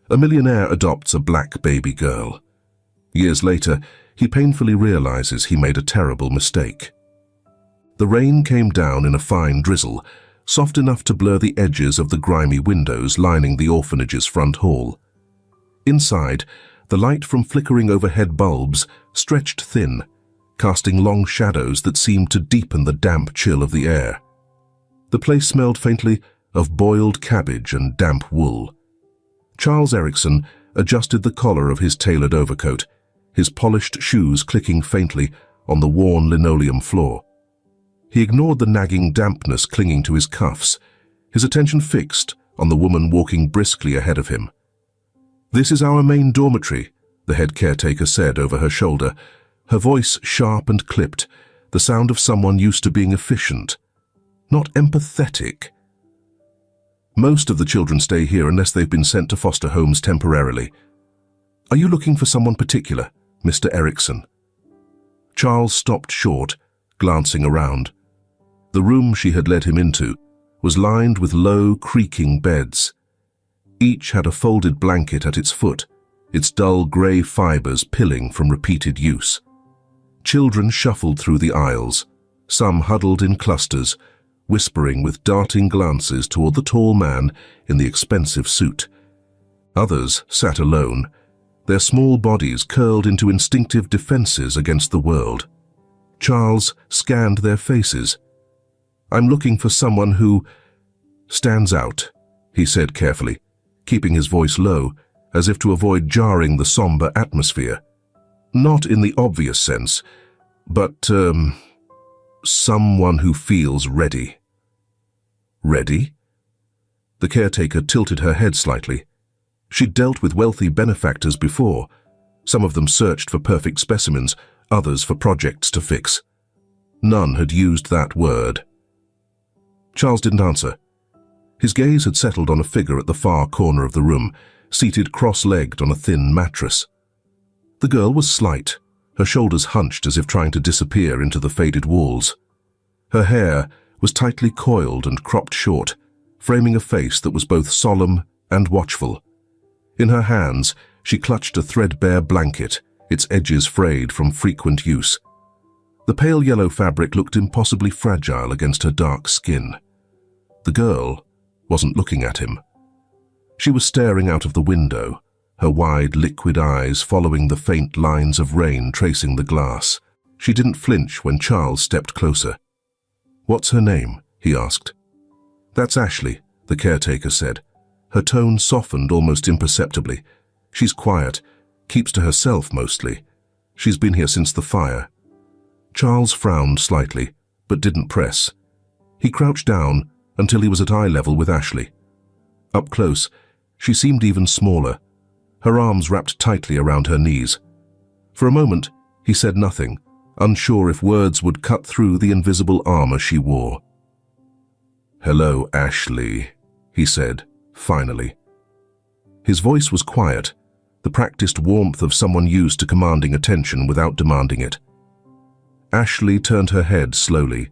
A millionaire adopts a black baby girl. Years later, he painfully realizes he made a terrible mistake. The rain came down in a fine drizzle, soft enough to blur the edges of the grimy windows lining the orphanage's front hall. Inside, the light from flickering overhead bulbs stretched thin, casting long shadows that seemed to deepen the damp chill of the air. The place smelled faintly of boiled cabbage and damp wool. Charles Erickson adjusted the collar of his tailored overcoat, his polished shoes clicking faintly on the worn linoleum floor. He ignored the nagging dampness clinging to his cuffs, his attention fixed on the woman walking briskly ahead of him. "This is our main dormitory," the head caretaker said over her shoulder, her voice sharp and clipped, the sound of someone used to being efficient, not empathetic. "Most of the children stay here unless they've been sent to foster homes temporarily. Are you looking for someone particular, Mr. Erickson?" Charles stopped short, glancing around. The room she had led him into was lined with low, creaking beds. Each had a folded blanket at its foot, its dull grey fibres pilling from repeated use. Children shuffled through the aisles, some huddled in clusters, whispering with darting glances toward the tall man in the expensive suit. Others sat alone, their small bodies curled into instinctive defenses against the world. Charles scanned their faces. "I'm looking for someone who stands out," he said carefully, keeping his voice low, as if to avoid jarring the somber atmosphere. "Not in the obvious sense, but, someone who feels ready." "Ready?" The caretaker tilted her head slightly. She'd dealt with wealthy benefactors before. Some of them searched for perfect specimens, others for projects to fix. None had used that word. Charles didn't answer. His gaze had settled on a figure at the far corner of the room, seated cross-legged on a thin mattress. The girl was slight, her shoulders hunched as if trying to disappear into the faded walls. Her hair was tightly coiled and cropped short, framing a face that was both solemn and watchful. In her hands, she clutched a threadbare blanket, its edges frayed from frequent use. The pale yellow fabric looked impossibly fragile against her dark skin. The girl wasn't looking at him. She was staring out of the window, her wide, liquid eyes following the faint lines of rain tracing the glass. She didn't flinch when Charles stepped closer. "What's her name?" he asked. "That's Ashley," the caretaker said. Her tone softened almost imperceptibly. "She's quiet, keeps to herself mostly. She's been here since the fire." Charles frowned slightly, but didn't press. He crouched down until he was at eye level with Ashley. Up close, she seemed even smaller, her arms wrapped tightly around her knees. For a moment, he said nothing, unsure if words would cut through the invisible armor she wore. "Hello, Ashley," he said, finally. His voice was quiet, the practiced warmth of someone used to commanding attention without demanding it. Ashley turned her head slowly.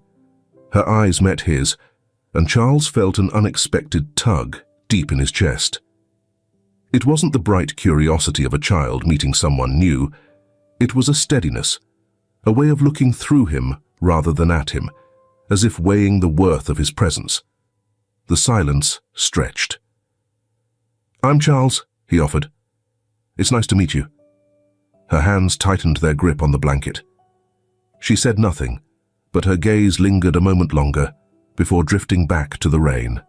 Her eyes met his, and Charles felt an unexpected tug deep in his chest. It wasn't the bright curiosity of a child meeting someone new. It was a steadiness, a way of looking through him rather than at him, as if weighing the worth of his presence. The silence stretched. "I'm Charles," he offered. "It's nice to meet you." Her hands tightened their grip on the blanket. She said nothing, but her gaze lingered a moment longer before drifting back to the rain.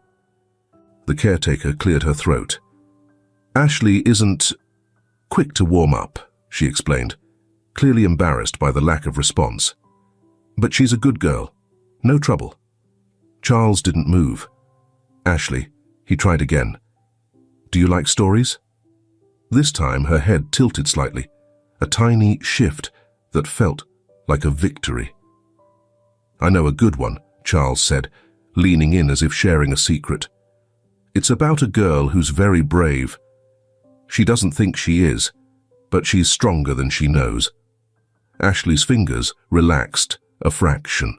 The caretaker cleared her throat. "Ashley isn't quick to warm up," she explained, clearly embarrassed by the lack of response. "But she's a good girl. No trouble." Charles didn't move. "Ashley," he tried again. "Do you like stories?" This time her head tilted slightly, a tiny shift that felt like a victory. "I know a good one," Charles said, leaning in as if sharing a secret. "It's about a girl who's very brave. She doesn't think she is, but she's stronger than she knows." Ashley's fingers relaxed a fraction.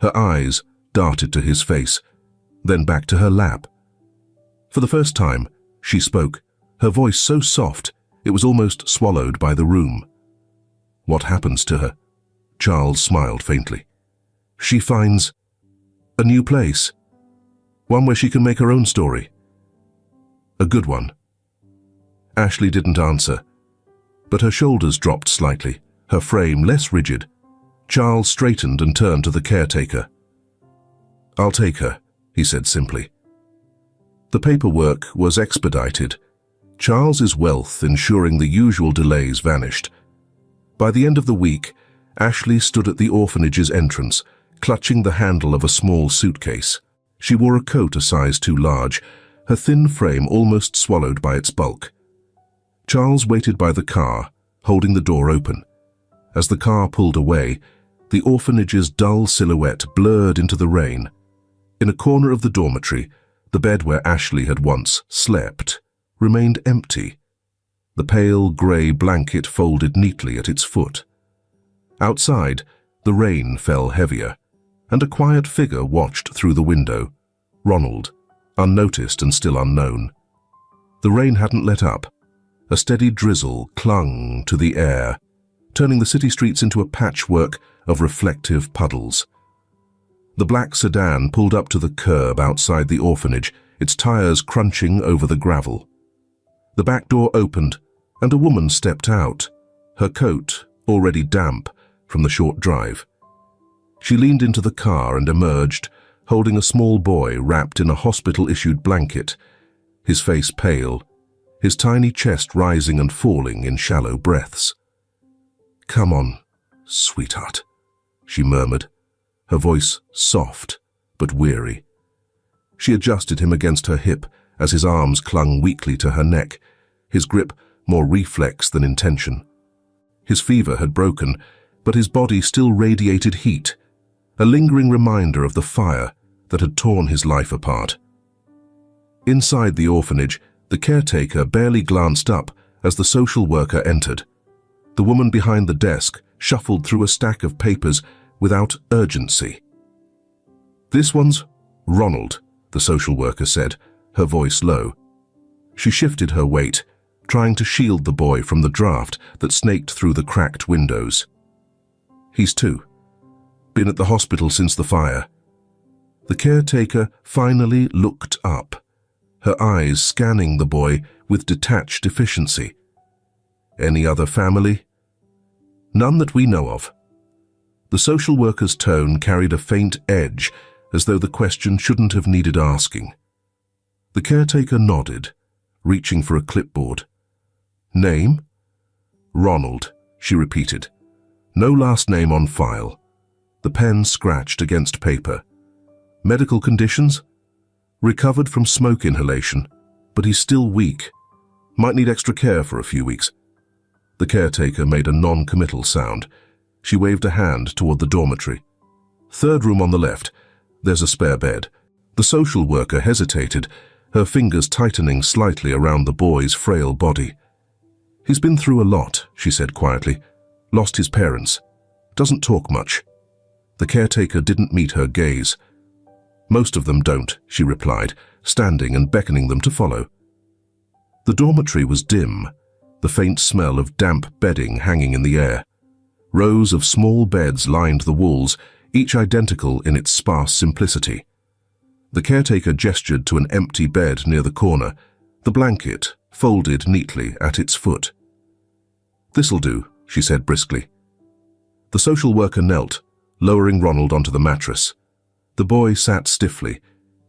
Her eyes darted to his face, then back to her lap. For the first time, she spoke, her voice so soft it was almost swallowed by the room. "What happens to her?" Charles smiled faintly. "She finds a new place. One where she can make her own story. A good one." Ashley didn't answer, but her shoulders dropped slightly, her frame less rigid. Charles straightened and turned to the caretaker. "I'll take her," he said simply. The paperwork was expedited, Charles's wealth ensuring the usual delays vanished. By the end of the week, Ashley stood at the orphanage's entrance, clutching the handle of a small suitcase. She wore a coat a size too large, her thin frame almost swallowed by its bulk. Charles waited by the car, holding the door open. As the car pulled away, the orphanage's dull silhouette blurred into the rain. In a corner of the dormitory, the bed where Ashley had once slept remained empty, the pale grey blanket folded neatly at its foot. Outside, the rain fell heavier, and a quiet figure watched through the window, Ronald, unnoticed and still unknown. The rain hadn't let up. A steady drizzle clung to the air, turning the city streets into a patchwork of reflective puddles. The black sedan pulled up to the curb outside the orphanage, its tires crunching over the gravel. The back door opened, and a woman stepped out, her coat already damp from the short drive. She leaned into the car and emerged, holding a small boy wrapped in a hospital-issued blanket, his face pale, his tiny chest rising and falling in shallow breaths. "Come on, sweetheart," she murmured, her voice soft but weary. She adjusted him against her hip as his arms clung weakly to her neck, his grip more reflex than intention. His fever had broken, but his body still radiated heat, a lingering reminder of the fire that had torn his life apart. Inside the orphanage, the caretaker barely glanced up as the social worker entered. The woman behind the desk shuffled through a stack of papers without urgency. "This one's Ronald," the social worker said, her voice low. She shifted her weight, trying to shield the boy from the draft that snaked through the cracked windows. "He's 2. Been at the hospital since the fire." The caretaker finally looked up, her eyes scanning the boy with detached efficiency. "Any other family?" "None that we know of." The social worker's tone carried a faint edge, as though the question shouldn't have needed asking. The caretaker nodded, reaching for a clipboard. "Name?" "Ronald," she repeated. "No last name on file." The pen scratched against paper. "Medical conditions?" "Recovered from smoke inhalation, but he's still weak. Might need extra care for a few weeks." The caretaker made a non-committal sound. She waved a hand toward the dormitory. "Third room on the left. There's a spare bed." The social worker hesitated, her fingers tightening slightly around the boy's frail body. "He's been through a lot," she said quietly. "Lost his parents. Doesn't talk much." The caretaker didn't meet her gaze. "Most of them don't," she replied, standing and beckoning them to follow. The dormitory was dim, the faint smell of damp bedding hanging in the air. Rows of small beds lined the walls, each identical in its sparse simplicity. The caretaker gestured to an empty bed near the corner, the blanket folded neatly at its foot. "This'll do," she said briskly. The social worker knelt, lowering Ronald onto the mattress. The boy sat stiffly,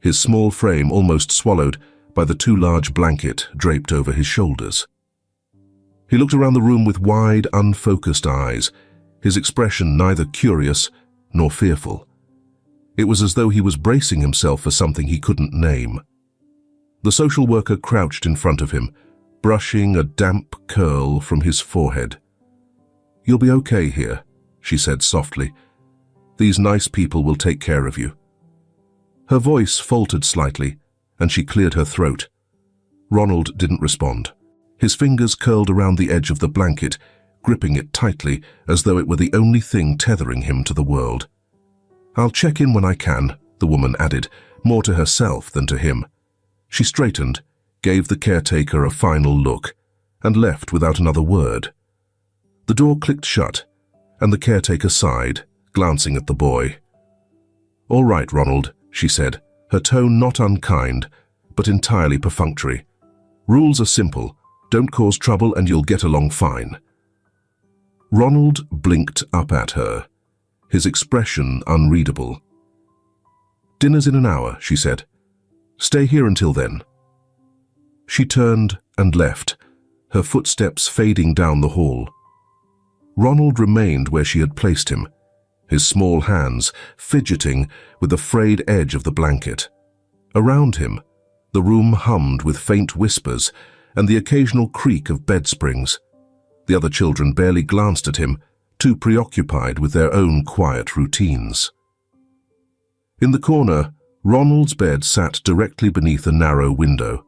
his small frame almost swallowed by the too large blanket draped over his shoulders. He looked around the room with wide, unfocused eyes, his expression neither curious nor fearful. It was as though he was bracing himself for something he couldn't name. The social worker crouched in front of him, brushing a damp curl from his forehead. "You'll be okay here," she said softly. "These nice people will take care of you." Her voice faltered slightly, and she cleared her throat. Ronald didn't respond. His fingers curled around the edge of the blanket, gripping it tightly as though it were the only thing tethering him to the world. "I'll check in when I can," the woman added, more to herself than to him. She straightened, gave the caretaker a final look, and left without another word. The door clicked shut, and the caretaker sighed, glancing at the boy. "All right, Ronald," she said, her tone not unkind, but entirely perfunctory. "Rules are simple. Don't cause trouble and you'll get along fine." Ronald blinked up at her, his expression unreadable. "Dinner's in an hour," she said. "Stay here until then." She turned and left, her footsteps fading down the hall. Ronald remained where she had placed him, his small hands fidgeting with the frayed edge of the blanket. Around him, the room hummed with faint whispers and the occasional creak of bed springs. The other children barely glanced at him, too preoccupied with their own quiet routines. In the corner, Ronald's bed sat directly beneath a narrow window,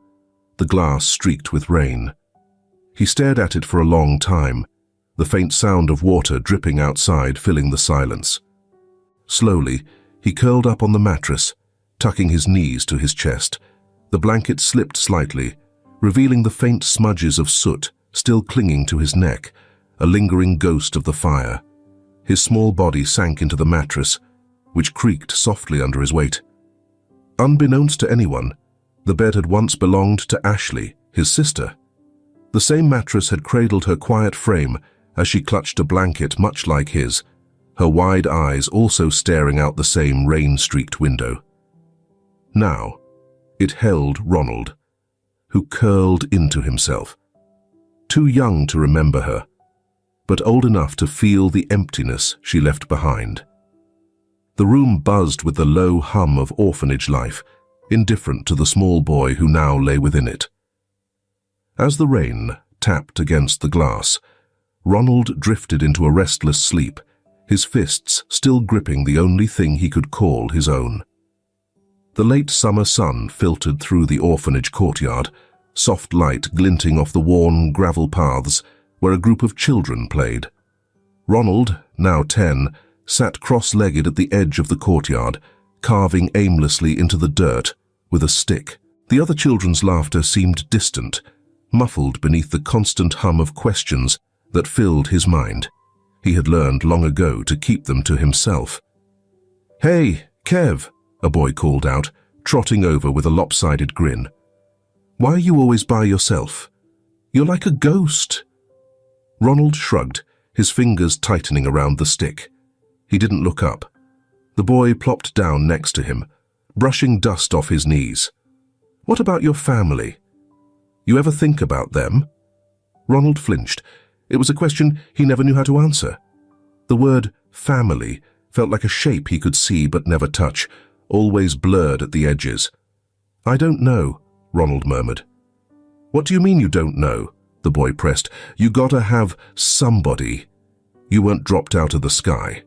the glass streaked with rain. He stared at it for a long time, the faint sound of water dripping outside filling the silence. Slowly, he curled up on the mattress, tucking his knees to his chest. The blanket slipped slightly, revealing the faint smudges of soot still clinging to his neck, a lingering ghost of the fire. His small body sank into the mattress, which creaked softly under his weight. Unbeknownst to anyone, the bed had once belonged to Ashley, his sister. The same mattress had cradled her quiet frame as she clutched a blanket much like his, her wide eyes also staring out the same rain-streaked window. Now, it held Ronald, who curled into himself. Too young to remember her, but old enough to feel the emptiness she left behind. The room buzzed with the low hum of orphanage life, indifferent to the small boy who now lay within it. As the rain tapped against the glass, Ronald drifted into a restless sleep, his fists still gripping the only thing he could call his own. The late summer sun filtered through the orphanage courtyard, soft light glinting off the worn gravel paths where a group of children played. Ronald, now 10, sat cross-legged at the edge of the courtyard, carving aimlessly into the dirt with a stick. The other children's laughter seemed distant, muffled beneath the constant hum of questions that filled his mind. He had learned long ago to keep them to himself. "Hey, Kev," a boy called out, trotting over with a lopsided grin. "Why are you always by yourself? You're like a ghost." Ronald shrugged, his fingers tightening around the stick. He didn't look up. The boy plopped down next to him, brushing dust off his knees. "What about your family? You ever think about them?" Ronald flinched. It was a question he never knew how to answer. The word family felt like a shape he could see but never touch, always blurred at the edges. "I don't know," Ronald murmured. "What do you mean you don't know?" the boy pressed. "You gotta have somebody. You weren't dropped out of the sky."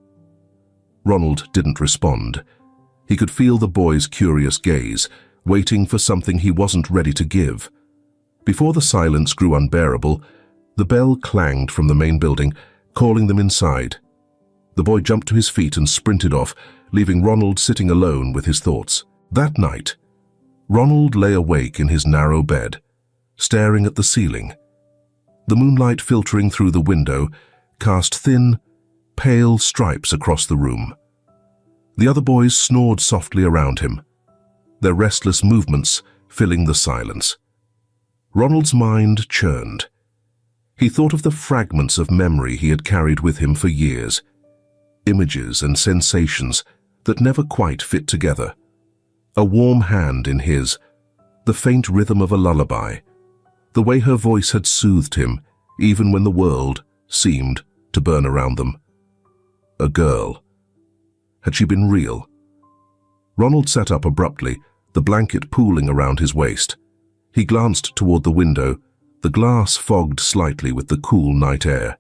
Ronald didn't respond. He could feel the boy's curious gaze, waiting for something he wasn't ready to give. Before the silence grew unbearable, the bell clanged from the main building, calling them inside. The boy jumped to his feet and sprinted off, leaving Ronald sitting alone with his thoughts. That night, Ronald lay awake in his narrow bed, staring at the ceiling. The moonlight filtering through the window cast thin, pale stripes across the room. The other boys snored softly around him, their restless movements filling the silence. Ronald's mind churned. He thought of the fragments of memory he had carried with him for years, images and sensations that never quite fit together. A warm hand in his, the faint rhythm of a lullaby, the way her voice had soothed him even when the world seemed to burn around them. A girl. Had she been real? Ronald sat up abruptly, the blanket pooling around his waist. He glanced toward the window, the glass fogged slightly with the cool night air.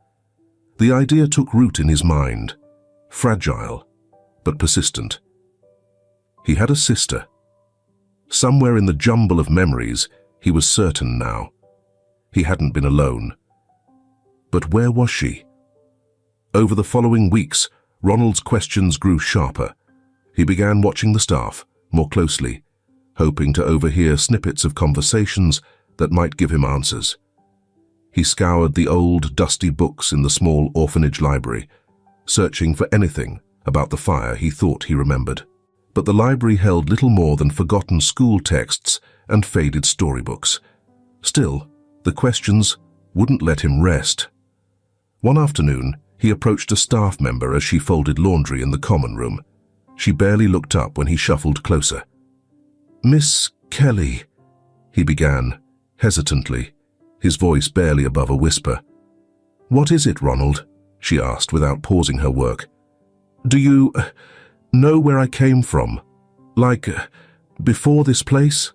The idea took root in his mind, fragile but persistent. He had a sister. Somewhere in the jumble of memories, he was certain now. He hadn't been alone. But where was she? Over the following weeks, Ronald's questions grew sharper. He began watching the staff more closely, hoping to overhear snippets of conversations that might give him answers. He scoured the old, dusty books in the small orphanage library, searching for anything about the fire he thought he remembered. But the library held little more than forgotten school texts and faded storybooks. Still, the questions wouldn't let him rest. One afternoon, he approached a staff member as she folded laundry in the common room. She barely looked up when he shuffled closer. "Miss Kelly," he began, hesitantly, his voice barely above a whisper. "What is it, Ronald?" she asked without pausing her work. "Do you know where I came from? Like, before this place?"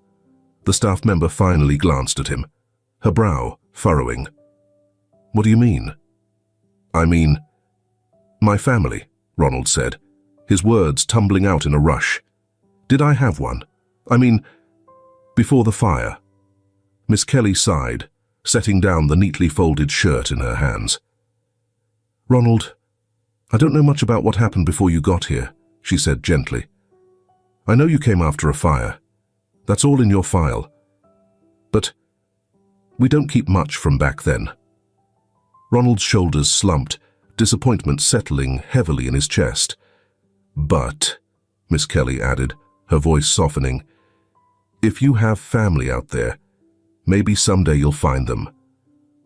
The staff member finally glanced at him, her brow furrowing. "What do you mean?" "I mean, my family," Ronald said, his words tumbling out in a rush. "Did I have one? I mean, before the fire." Miss Kelly sighed, setting down the neatly folded shirt in her hands. "Ronald, I don't know much about what happened before you got here," she said gently. "I know you came after a fire. That's all in your file. But we don't keep much from back then." Ronald's shoulders slumped, disappointment settling heavily in his chest. "But," Miss Kelly added, her voice softening, "if you have family out there, maybe someday you'll find them.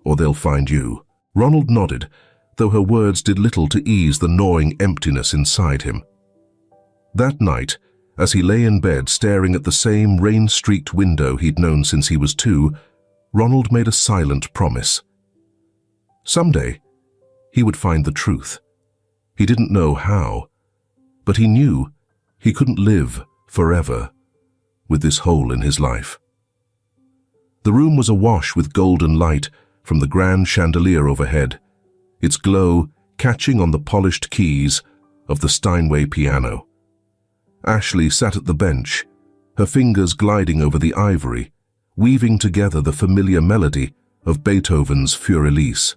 Or they'll find you." Ronald nodded, though her words did little to ease the gnawing emptiness inside him. That night, as he lay in bed staring at the same rain-streaked window he'd known since he was 2, Ronald made a silent promise. Someday, he would find the truth. He didn't know how, but he knew he couldn't live forever with this hole in his life. The room was awash with golden light from the grand chandelier overhead, its glow catching on the polished keys of the Steinway piano. Ashley sat at the bench, her fingers gliding over the ivory, weaving together the familiar melody of Beethoven's Für Elise.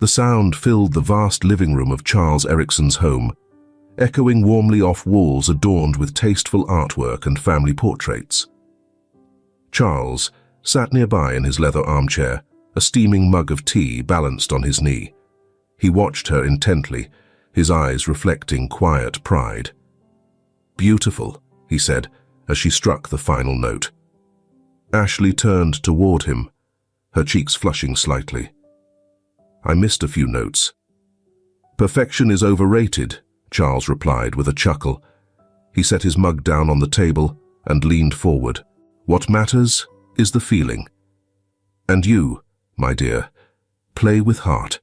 The sound filled the vast living room of Charles Erickson's home, echoing warmly off walls adorned with tasteful artwork and family portraits. Charles sat nearby in his leather armchair, a steaming mug of tea balanced on his knee. He watched her intently, his eyes reflecting quiet pride. "Beautiful," he said, as she struck the final note. Ashley turned toward him, her cheeks flushing slightly. "I missed a few notes." "Perfection is overrated," Charles replied with a chuckle. He set his mug down on the table and leaned forward. "What matters is the feeling. And you, my dear, play with heart."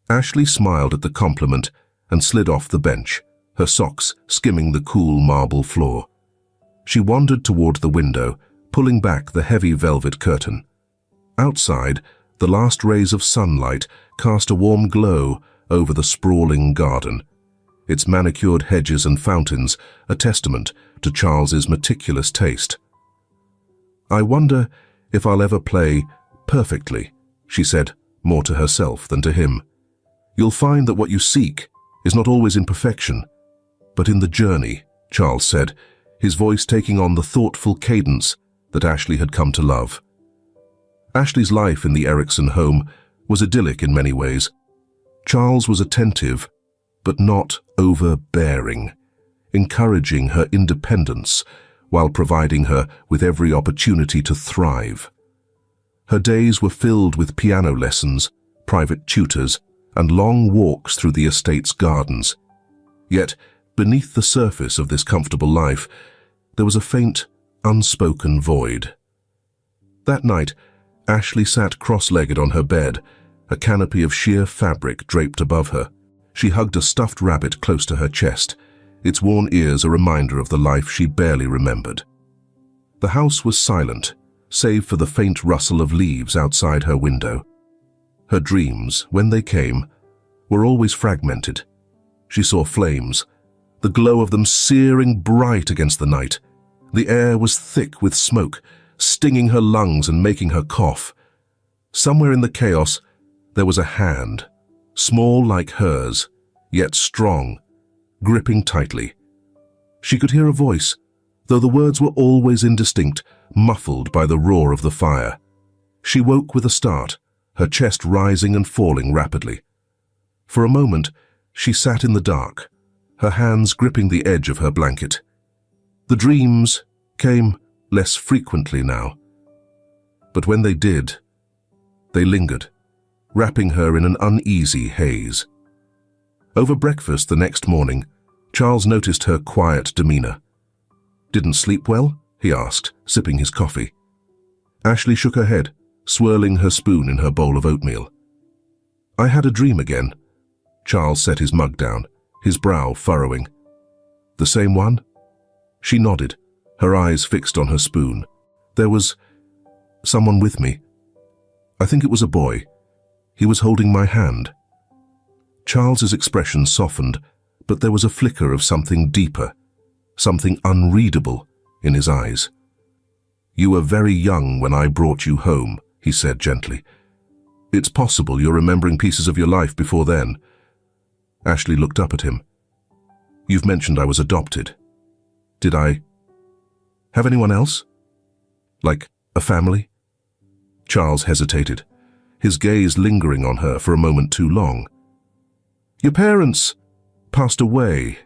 Ashley smiled at the compliment and slid off the bench, her socks skimming the cool marble floor. She wandered toward the window, pulling back the heavy velvet curtain. Outside, the last rays of sunlight cast a warm glow over the sprawling garden, its manicured hedges and fountains a testament to Charles's meticulous taste. "I wonder if I'll ever play perfectly," she said, more to herself than to him. "You'll find that what you seek is not always in perfection, but in the journey," Charles said, his voice taking on the thoughtful cadence that Ashley had come to love. Ashley's life in the Erickson home was idyllic in many ways. Charles was attentive, but not overbearing, encouraging her independence while providing her with every opportunity to thrive. Her days were filled with piano lessons, private tutors, and long walks through the estate's gardens. Yet, beneath the surface of this comfortable life, there was a faint, unspoken void. That night, Ashley sat cross-legged on her bed, a canopy of sheer fabric draped above her. She hugged a stuffed rabbit close to her chest, its worn ears a reminder of the life she barely remembered. The house was silent, save for the faint rustle of leaves outside her window. Her dreams, when they came, were always fragmented. She saw flames, the glow of them searing bright against the night. The air was thick with smoke, stinging her lungs and making her cough. Somewhere in the chaos, there was a hand, small like hers, yet strong, gripping tightly. She could hear a voice, though the words were always indistinct, muffled by the roar of the fire. She woke with a start, her chest rising and falling rapidly. For a moment, she sat in the dark, her hands gripping the edge of her blanket. The dreams came less frequently now. But when they did, they lingered, wrapping her in an uneasy haze. Over breakfast the next morning, Charles noticed her quiet demeanor. "Didn't sleep well?" he asked, sipping his coffee. Ashley shook her head, swirling her spoon in her bowl of oatmeal. "I had a dream again." Charles set his mug down, his brow furrowing. "The same one?" She nodded, her eyes fixed on her spoon. "There was someone with me. I think it was a boy. He was holding my hand." Charles's expression softened, but there was a flicker of something deeper, something unreadable in his eyes. "You were very young when I brought you home," he said gently. "It's possible you're remembering pieces of your life before then." Ashley looked up at him. "You've mentioned I was adopted. Did I have anyone else? Like a family?" Charles hesitated, his gaze lingering on her for a moment too long. "Your parents passed away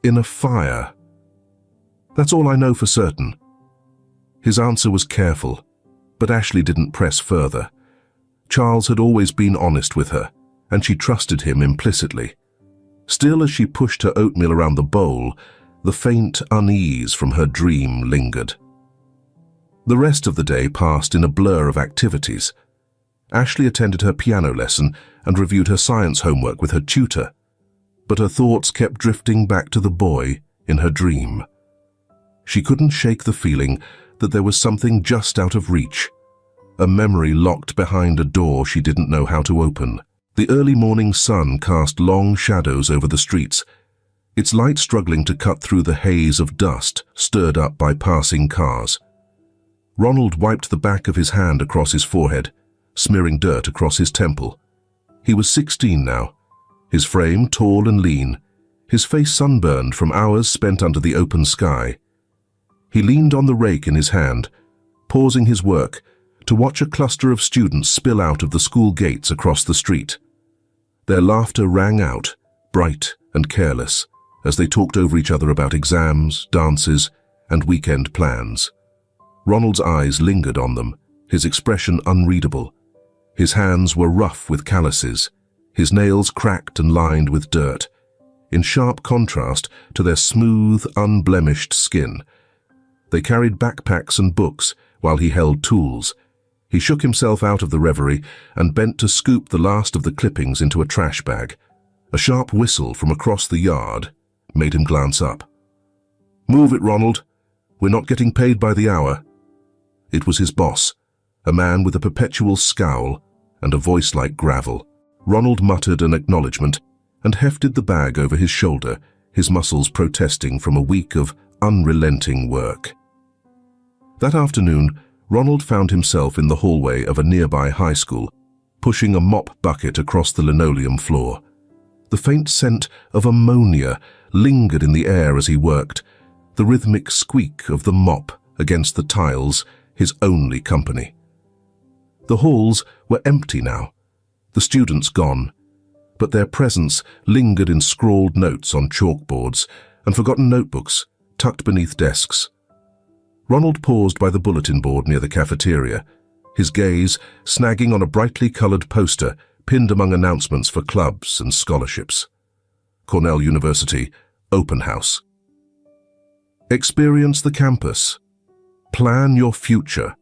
in a fire. That's all I know for certain." His answer was careful, but Ashley didn't press further. Charles had always been honest with her, and she trusted him implicitly. Still, as she pushed her oatmeal around the bowl, the faint unease from her dream lingered. The rest of the day passed in a blur of activities. Ashley attended her piano lesson and reviewed her science homework with her tutor, but her thoughts kept drifting back to the boy in her dream. She couldn't shake the feeling that there was something just out of reach, a memory locked behind a door she didn't know how to open. The early morning sun cast long shadows over the streets, its light struggling to cut through the haze of dust stirred up by passing cars. Ronald wiped the back of his hand across his forehead, smearing dirt across his temple. He was 16 now, his frame tall and lean, his face sunburned from hours spent under the open sky. He leaned on the rake in his hand, pausing his work to watch a cluster of students spill out of the school gates across the street. Their laughter rang out, bright and careless, as they talked over each other about exams, dances, and weekend plans. Ronald's eyes lingered on them, his expression unreadable. His hands were rough with calluses, his nails cracked and lined with dirt, in sharp contrast to their smooth, unblemished skin. They carried backpacks and books while he held tools. He shook himself out of the reverie and bent to scoop the last of the clippings into a trash bag. A sharp whistle from across the yard made him glance up. "Move it, Ronald. We're not getting paid by the hour." It was his boss, a man with a perpetual scowl and a voice like gravel. Ronald muttered an acknowledgement and hefted the bag over his shoulder, his muscles protesting from a week of unrelenting work. That afternoon, Ronald found himself in the hallway of a nearby high school, pushing a mop bucket across the linoleum floor. The faint scent of ammonia lingered in the air as he worked, the rhythmic squeak of the mop against the tiles, his only company. The halls were empty now, the students gone, but their presence lingered in scrawled notes on chalkboards and forgotten notebooks tucked beneath desks. Ronald paused by the bulletin board near the cafeteria, his gaze snagging on a brightly colored poster pinned among announcements for clubs and scholarships. Cornell University, Open House. Experience the campus. Plan your future.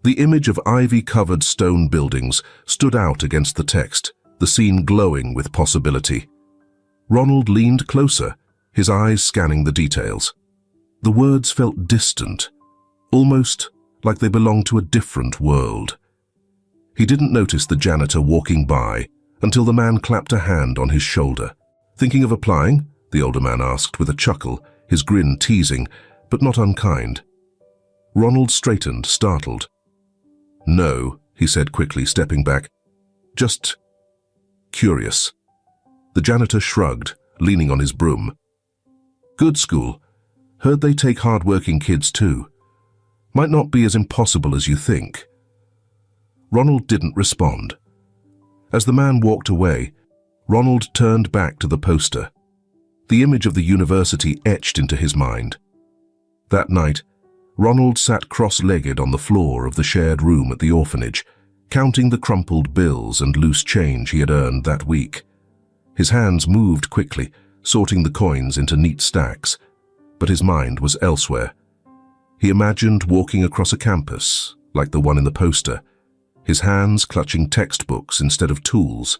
The image of ivy-covered stone buildings stood out against the text, the scene glowing with possibility. Ronald leaned closer, his eyes scanning the details. The words felt distant, almost like they belonged to a different world. He didn't notice the janitor walking by until the man clapped a hand on his shoulder. "Thinking of applying?" the older man asked with a chuckle, his grin teasing, but not unkind. Ronald straightened, startled. "No," he said quickly, stepping back. "Just curious." The janitor shrugged, leaning on his broom. "Good school. Heard they take hard-working kids too. Might not be as impossible as you think." Ronald didn't respond. As the man walked away, Ronald turned back to the poster. The image of the university etched into his mind. That night, Ronald sat cross-legged on the floor of the shared room at the orphanage, counting the crumpled bills and loose change he had earned that week. His hands moved quickly, sorting the coins into neat stacks, but his mind was elsewhere. He imagined walking across a campus, like the one in the poster, his hands clutching textbooks instead of tools.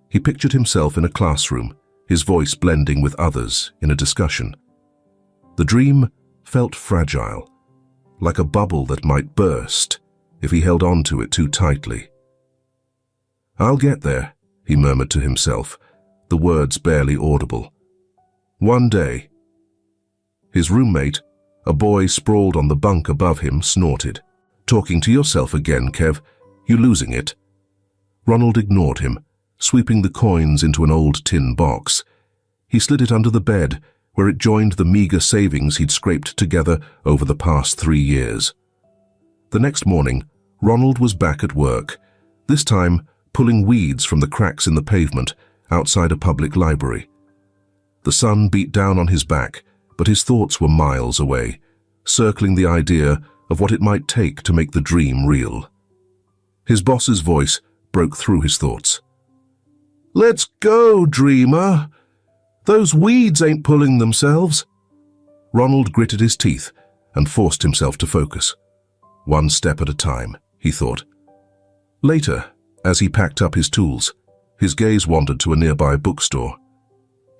He pictured himself in a classroom, his voice blending with others in a discussion. The dream felt fragile, like a bubble that might burst if he held on to it too tightly. "I'll get there," he murmured to himself, the words barely audible. "One day." His roommate, a boy sprawled on the bunk above him, snorted. "Talking to yourself again, Kev. You losing it?" Ronald ignored him, sweeping the coins into an old tin box. He slid it under the bed, where it joined the meager savings he'd scraped together over the past 3 years. The next morning, Ronald was back at work, this time pulling weeds from the cracks in the pavement outside a public library. The sun beat down on his back, but his thoughts were miles away, circling the idea of what it might take to make the dream real. His boss's voice broke through his thoughts. "Let's go, dreamer! Those weeds ain't pulling themselves." Ronald gritted his teeth and forced himself to focus. One step at a time, he thought. Later, as he packed up his tools, his gaze wandered to a nearby bookstore.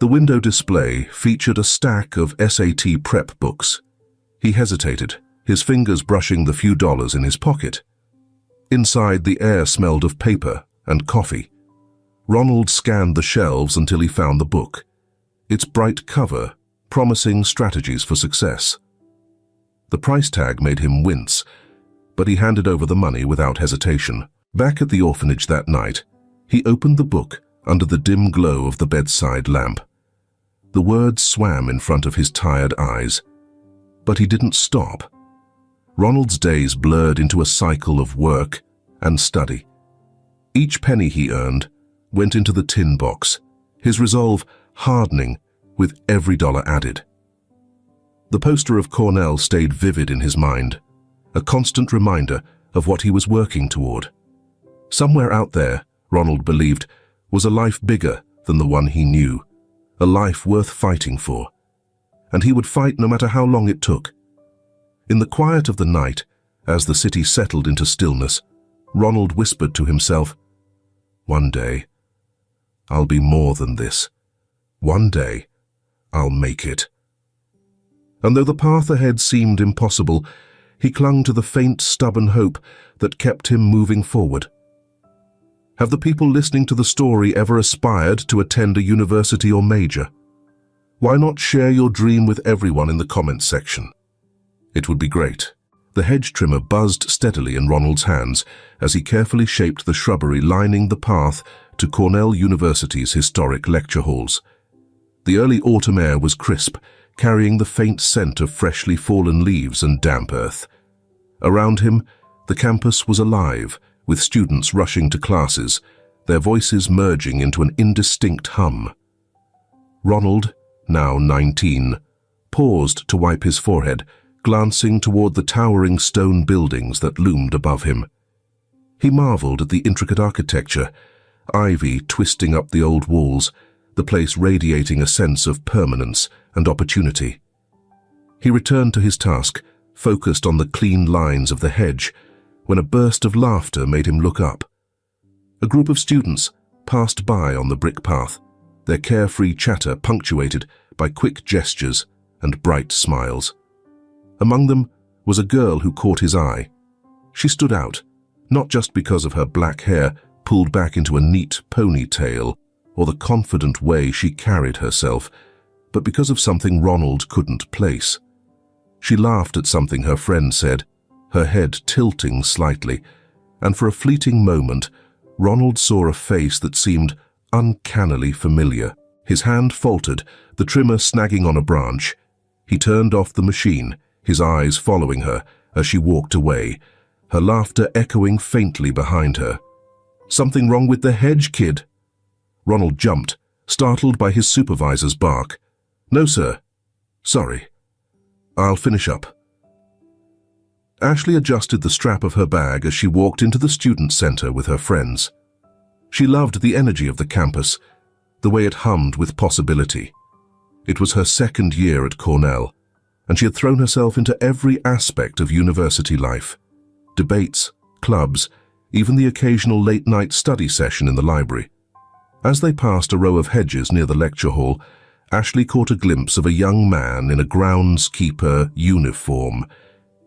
The window display featured a stack of SAT prep books. He hesitated, his fingers brushing the few dollars in his pocket. Inside, the air smelled of paper and coffee. Ronald scanned the shelves until he found the book, its bright cover promising strategies for success. The price tag made him wince, but he handed over the money without hesitation. Back at the orphanage that night, he opened the book under the dim glow of the bedside lamp. The words swam in front of his tired eyes, but he didn't stop. Ronald's days blurred into a cycle of work and study. Each penny he earned went into the tin box, his resolve hardening with every dollar added. The poster of Cornell stayed vivid in his mind, a constant reminder of what he was working toward. Somewhere out there, Ronald believed, was a life bigger than the one he knew, a life worth fighting for. And he would fight no matter how long it took. In the quiet of the night, as the city settled into stillness, Ronald whispered to himself, "One day, I'll be more than this. One day, I'll make it." And though the path ahead seemed impossible, he clung to the faint, stubborn hope that kept him moving forward. Have the people listening to the story ever aspired to attend a university or major? Why not share your dream with everyone in the comments section? It would be great. The hedge trimmer buzzed steadily in Ronald's hands as he carefully shaped the shrubbery lining the path to Cornell University's historic lecture halls. The early autumn air was crisp, carrying the faint scent of freshly fallen leaves and damp earth. Around him, the campus was alive, with students rushing to classes, their voices merging into an indistinct hum. Ronald, now 19, paused to wipe his forehead, glancing toward the towering stone buildings that loomed above him. He marveled at the intricate architecture, ivy twisting up the old walls, the place radiating a sense of permanence and opportunity. He returned to his task, focused on the clean lines of the hedge, when a burst of laughter made him look up. A group of students passed by on the brick path, their carefree chatter punctuated by quick gestures and bright smiles. Among them was a girl who caught his eye. She stood out, not just because of her black hair pulled back into a neat ponytail or the confident way she carried herself, but because of something Ronald couldn't place. She laughed at something her friend said, her head tilting slightly, and for a fleeting moment, Ronald saw a face that seemed uncannily familiar. His hand faltered, the trimmer snagging on a branch. He turned off the machine, his eyes following her as she walked away, her laughter echoing faintly behind her. "Something wrong with the hedge, kid?" Ronald jumped, startled by his supervisor's bark. "No, sir. Sorry. I'll finish up." Ashley adjusted the strap of her bag as she walked into the student center with her friends. She loved the energy of the campus, the way it hummed with possibility. It was her second year at Cornell, and she had thrown herself into every aspect of university life. Debates, clubs, even the occasional late-night study session in the library. As they passed a row of hedges near the lecture hall, Ashley caught a glimpse of a young man in a groundskeeper uniform.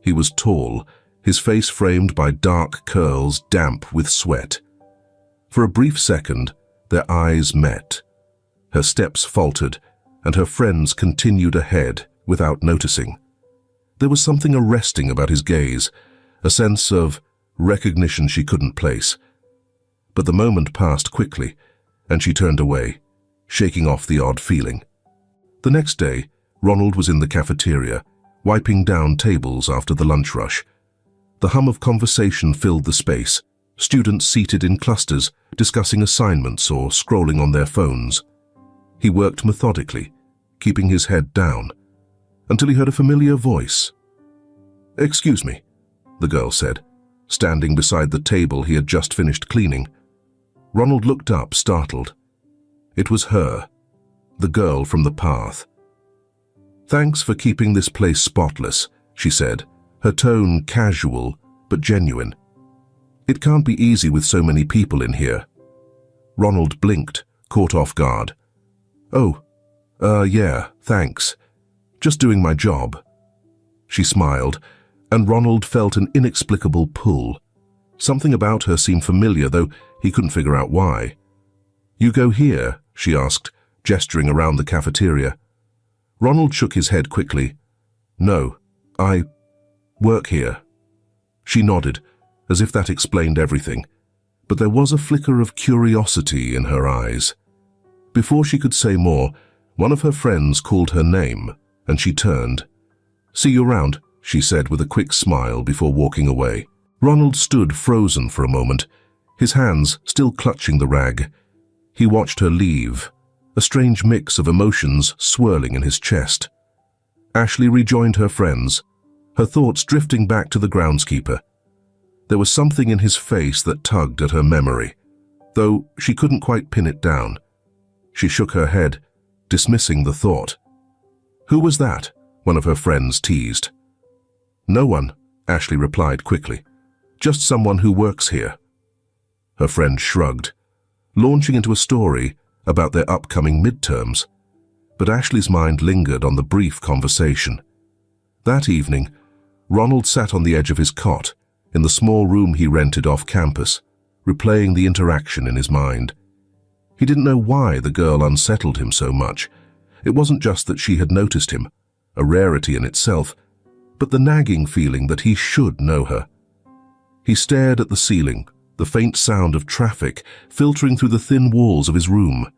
He was tall, his face framed by dark curls damp with sweat. For a brief second, their eyes met. Her steps faltered, and her friends continued ahead without noticing. There was something arresting about his gaze, a sense of recognition she couldn't place. But the moment passed quickly, and she turned away, shaking off the odd feeling. The next day, Ronald was in the cafeteria, wiping down tables after the lunch rush. The hum of conversation filled the space, students seated in clusters, discussing assignments or scrolling on their phones. He worked methodically, keeping his head down, until he heard a familiar voice. "Excuse me," the girl said, standing beside the table he had just finished cleaning. Ronald looked up, startled. It was her, the girl from the path. "Thanks for keeping this place spotless," she said, her tone casual but genuine. "It can't be easy with so many people in here." Ronald blinked, caught off guard. "Oh, yeah, thanks. Just doing my job." She smiled, and Ronald felt an inexplicable pull. Something about her seemed familiar, though he couldn't figure out why. "You go here?" she asked, gesturing around the cafeteria. Ronald shook his head quickly. "No, I work here." She nodded, as if that explained everything, but there was a flicker of curiosity in her eyes. Before she could say more, one of her friends called her name, and she turned. "See you around," she said with a quick smile before walking away. Ronald stood frozen for a moment, his hands still clutching the rag. He watched her leave, a strange mix of emotions swirling in his chest. Ashley rejoined her friends, her thoughts drifting back to the groundskeeper. There was something in his face that tugged at her memory, though she couldn't quite pin it down. She shook her head, dismissing the thought. "Who was that?" one of her friends teased. "No one," Ashley replied quickly. "Just someone who works here." Her friend shrugged, launching into a story about their upcoming midterms, but Ashley's mind lingered on the brief conversation. That evening, Ronald sat on the edge of his cot, in the small room he rented off campus, replaying the interaction in his mind. He didn't know why the girl unsettled him so much. It wasn't just that she had noticed him, a rarity in itself, but the nagging feeling that he should know her. He stared at the ceiling, the faint sound of traffic filtering through the thin walls of his room.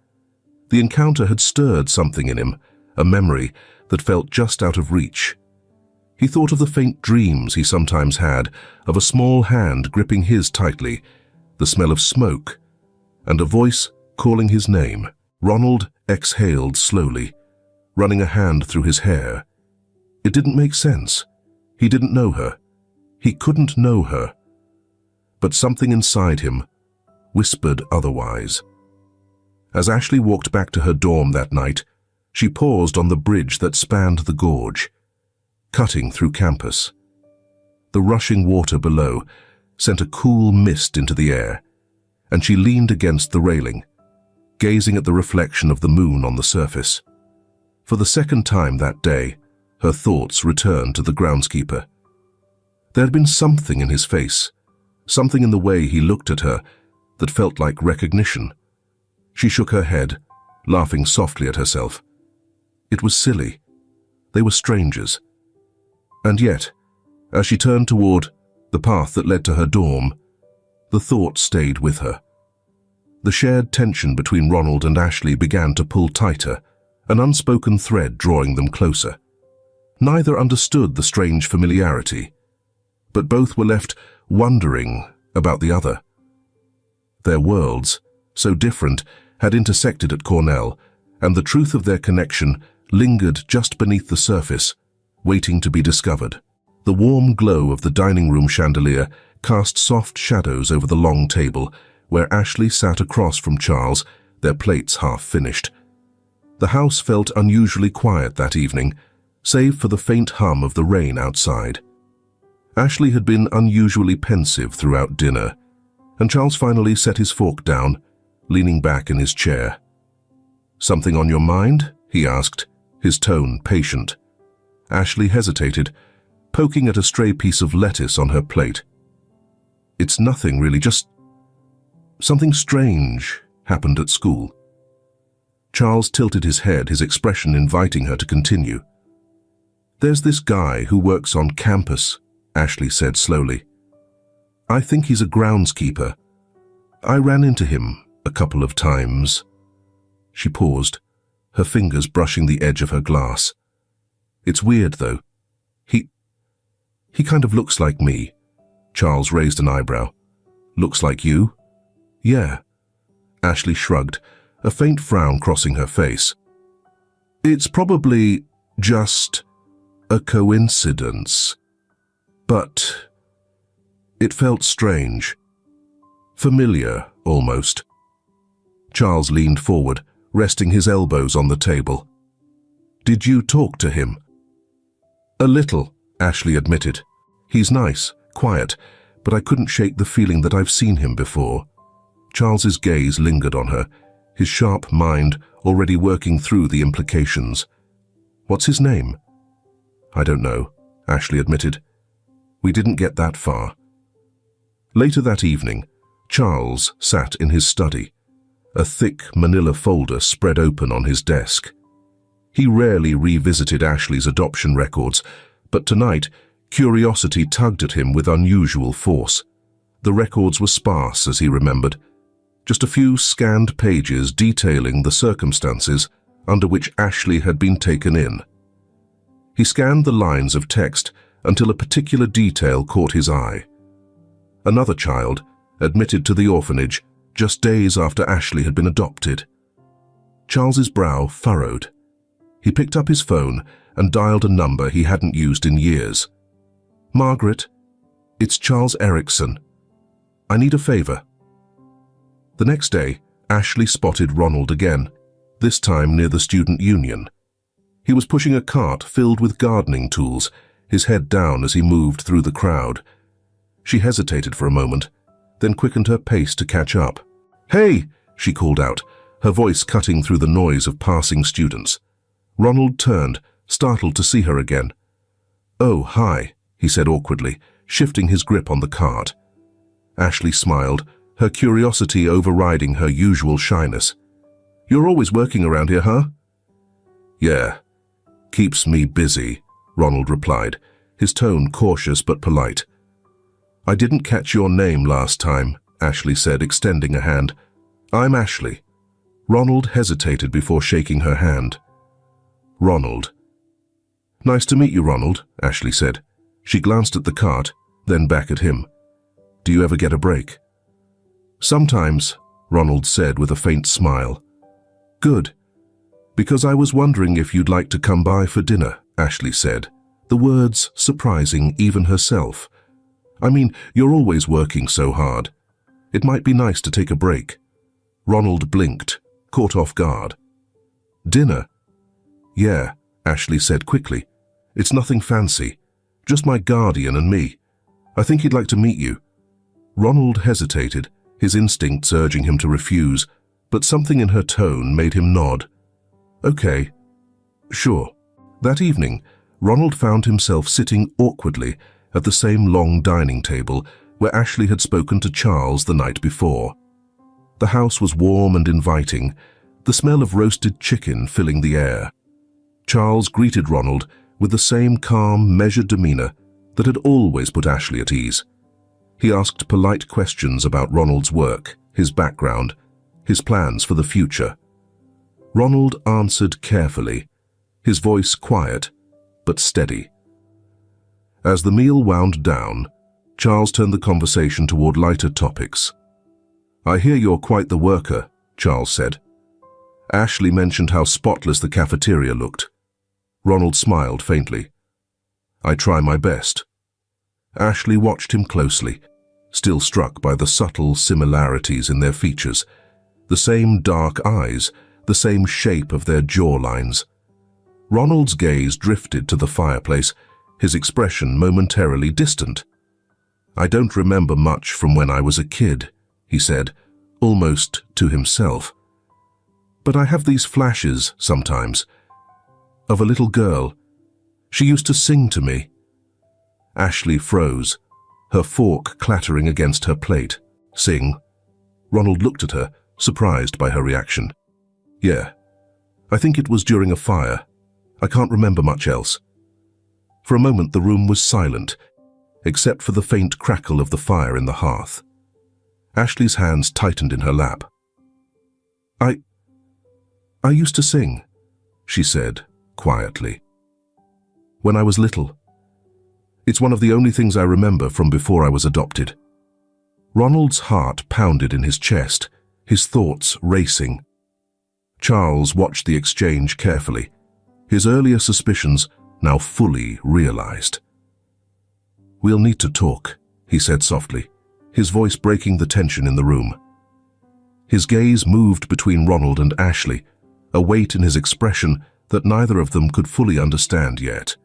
The encounter had stirred something in him, a memory that felt just out of reach. He thought of the faint dreams he sometimes had, of a small hand gripping his tightly, the smell of smoke, and a voice calling his name. Ronald exhaled slowly, running a hand through his hair. It didn't make sense. He didn't know her. He couldn't know her. But something inside him whispered otherwise. As Ashley walked back to her dorm that night, she paused on the bridge that spanned the gorge, cutting through campus. The rushing water below sent a cool mist into the air, and she leaned against the railing, gazing at the reflection of the moon on the surface. For the second time that day, her thoughts returned to the groundskeeper. There had been something in his face, something in the way he looked at her, that felt like recognition. She shook her head, laughing softly at herself. It was silly. They were strangers. And yet, as she turned toward the path that led to her dorm, the thought stayed with her. The shared tension between Ronald and Ashley began to pull tighter, an unspoken thread drawing them closer. Neither understood the strange familiarity, but both were left wondering about the other. Their worlds, so different, had intersected at Cornell, and the truth of their connection lingered just beneath the surface, waiting to be discovered. The warm glow of the dining room chandelier cast soft shadows over the long table, where Ashley sat across from Charles, their plates half finished. The house felt unusually quiet that evening, save for the faint hum of the rain outside. Ashley had been unusually pensive throughout dinner, and Charles finally set his fork down, leaning back in his chair. "Something on your mind?" he asked, his tone patient. Ashley hesitated, poking at a stray piece of lettuce on her plate. "It's nothing really, just something strange happened at school." Charles tilted his head, his expression inviting her to continue. "There's this guy who works on campus," Ashley said slowly. "I think he's a groundskeeper. I ran into him a couple of times." She paused, her fingers brushing the edge of her glass. "It's weird, though. He kind of looks like me." Charles raised an eyebrow. "Looks like you?" "Yeah." Ashley shrugged, a faint frown crossing her face. "It's probably just a coincidence. But it felt strange. Familiar, almost." Charles leaned forward, resting his elbows on the table. "Did you talk to him?" "A little," Ashley admitted. "He's nice, quiet, but I couldn't shake the feeling that I've seen him before." Charles's gaze lingered on her, his sharp mind already working through the implications. "What's his name?" "I don't know," Ashley admitted. "We didn't get that far." Later that evening, Charles sat in his study, a thick manila folder spread open on his desk. He rarely revisited Ashley's adoption records, but tonight, curiosity tugged at him with unusual force. The records were sparse, as he remembered, just a few scanned pages detailing the circumstances under which Ashley had been taken in. He scanned the lines of text until a particular detail caught his eye. Another child, admitted to the orphanage just days after Ashley had been adopted. Charles's brow furrowed. He picked up his phone and dialed a number he hadn't used in years. "Margaret, it's Charles Erickson. I need a favor." The next day, Ashley spotted Ronald again, this time near the student union. He was pushing a cart filled with gardening tools, his head down as he moved through the crowd. She hesitated for a moment, then quickened her pace to catch up. "Hey!" she called out, her voice cutting through the noise of passing students. Ronald turned, startled to see her again. "Oh, hi," he said awkwardly, shifting his grip on the cart. Ashley smiled, her curiosity overriding her usual shyness. "You're always working around here, huh?" "Yeah, keeps me busy," Ronald replied, his tone cautious but polite. "I didn't catch your name last time," Ashley said, extending a hand. "I'm Ashley." Ronald hesitated before shaking her hand. "Ronald." "Nice to meet you, Ronald," Ashley said. She glanced at the cart, then back at him. "Do you ever get a break?" "Sometimes," Ronald said with a faint smile. "Good. Because I was wondering if you'd like to come by for dinner," Ashley said, the words surprising even herself. "I mean, you're always working so hard. It might be nice to take a break." Ronald blinked, caught off guard. "Dinner?" "Yeah," Ashley said quickly. "It's nothing fancy. Just my guardian and me. I think he'd like to meet you." Ronald hesitated, his instincts urging him to refuse, but something in her tone made him nod. "Okay. Sure." That evening, Ronald found himself sitting awkwardly at the same long dining table where Ashley had spoken to Charles the night before. The house was warm and inviting, the smell of roasted chicken filling the air. Charles greeted Ronald with the same calm, measured demeanor that had always put Ashley at ease. He asked polite questions about Ronald's work, his background, his plans for the future. Ronald answered carefully, his voice quiet, but steady. As the meal wound down, Charles turned the conversation toward lighter topics. "I hear you're quite the worker," Charles said. Ashley mentioned how spotless the cafeteria looked. Ronald smiled faintly. "I try my best." Ashley watched him closely, still struck by the subtle similarities in their features. The same dark eyes, the same shape of their jawlines. Ronald's gaze drifted to the fireplace, his expression momentarily distant. "I don't remember much from when I was a kid," he said, almost to himself. "But I have these flashes sometimes, of a little girl. She used to sing to me." Ashley froze, her fork clattering against her plate. "Sing?" Ronald looked at her, surprised by her reaction. "Yeah, I think it was during a fire. I can't remember much else." For a moment the room was silent, except for the faint crackle of the fire in the hearth. Ashley's hands tightened in her lap. I used to sing," she said, quietly. "When I was little. It's one of the only things I remember from before I was adopted." Ronald's heart pounded in his chest, his thoughts racing. Charles watched the exchange carefully, his earlier suspicions now fully realized. "We'll need to talk," he said softly, his voice breaking the tension in the room. His gaze moved between Ronald and Ashley, a weight in his expression that neither of them could fully understand yet.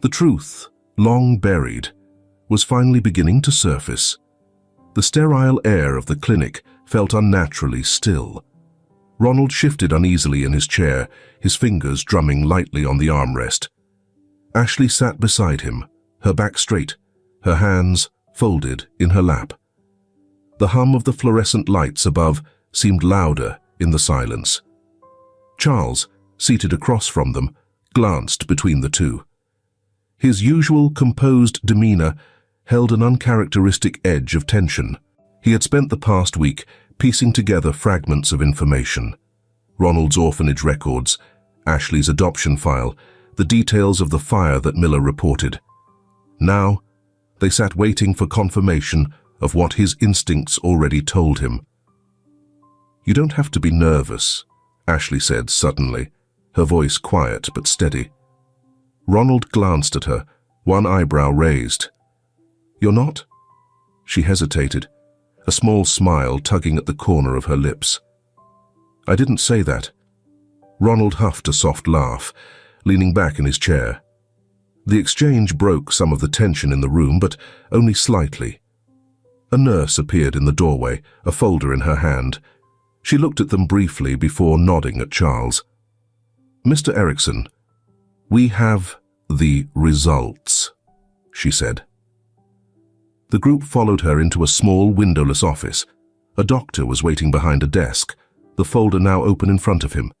The truth, long buried, was finally beginning to surface. The sterile air of the clinic felt unnaturally still. Ronald shifted uneasily in his chair, his fingers drumming lightly on the armrest. Ashley sat beside him, her back straight, her hands folded in her lap. The hum of the fluorescent lights above seemed louder in the silence. Charles, seated across from them, glanced between the two. His usual composed demeanor held an uncharacteristic edge of tension. He had spent the past week piecing together fragments of information. Ronald's orphanage records, Ashley's adoption file, the details of the fire that Miller reported. Now, they sat waiting for confirmation of what his instincts already told him. "You don't have to be nervous," Ashley said suddenly, her voice quiet but steady. Ronald glanced at her, one eyebrow raised. "You're not?" She hesitated, a small smile tugging at the corner of her lips. "I didn't say that." Ronald huffed a soft laugh, leaning back in his chair. The exchange broke some of the tension in the room, but only slightly. A nurse appeared in the doorway, a folder in her hand. She looked at them briefly before nodding at Charles. "Mr. Erickson, we have the results," she said. The group followed her into a small, windowless office. A doctor was waiting behind a desk, the folder now open in front of him.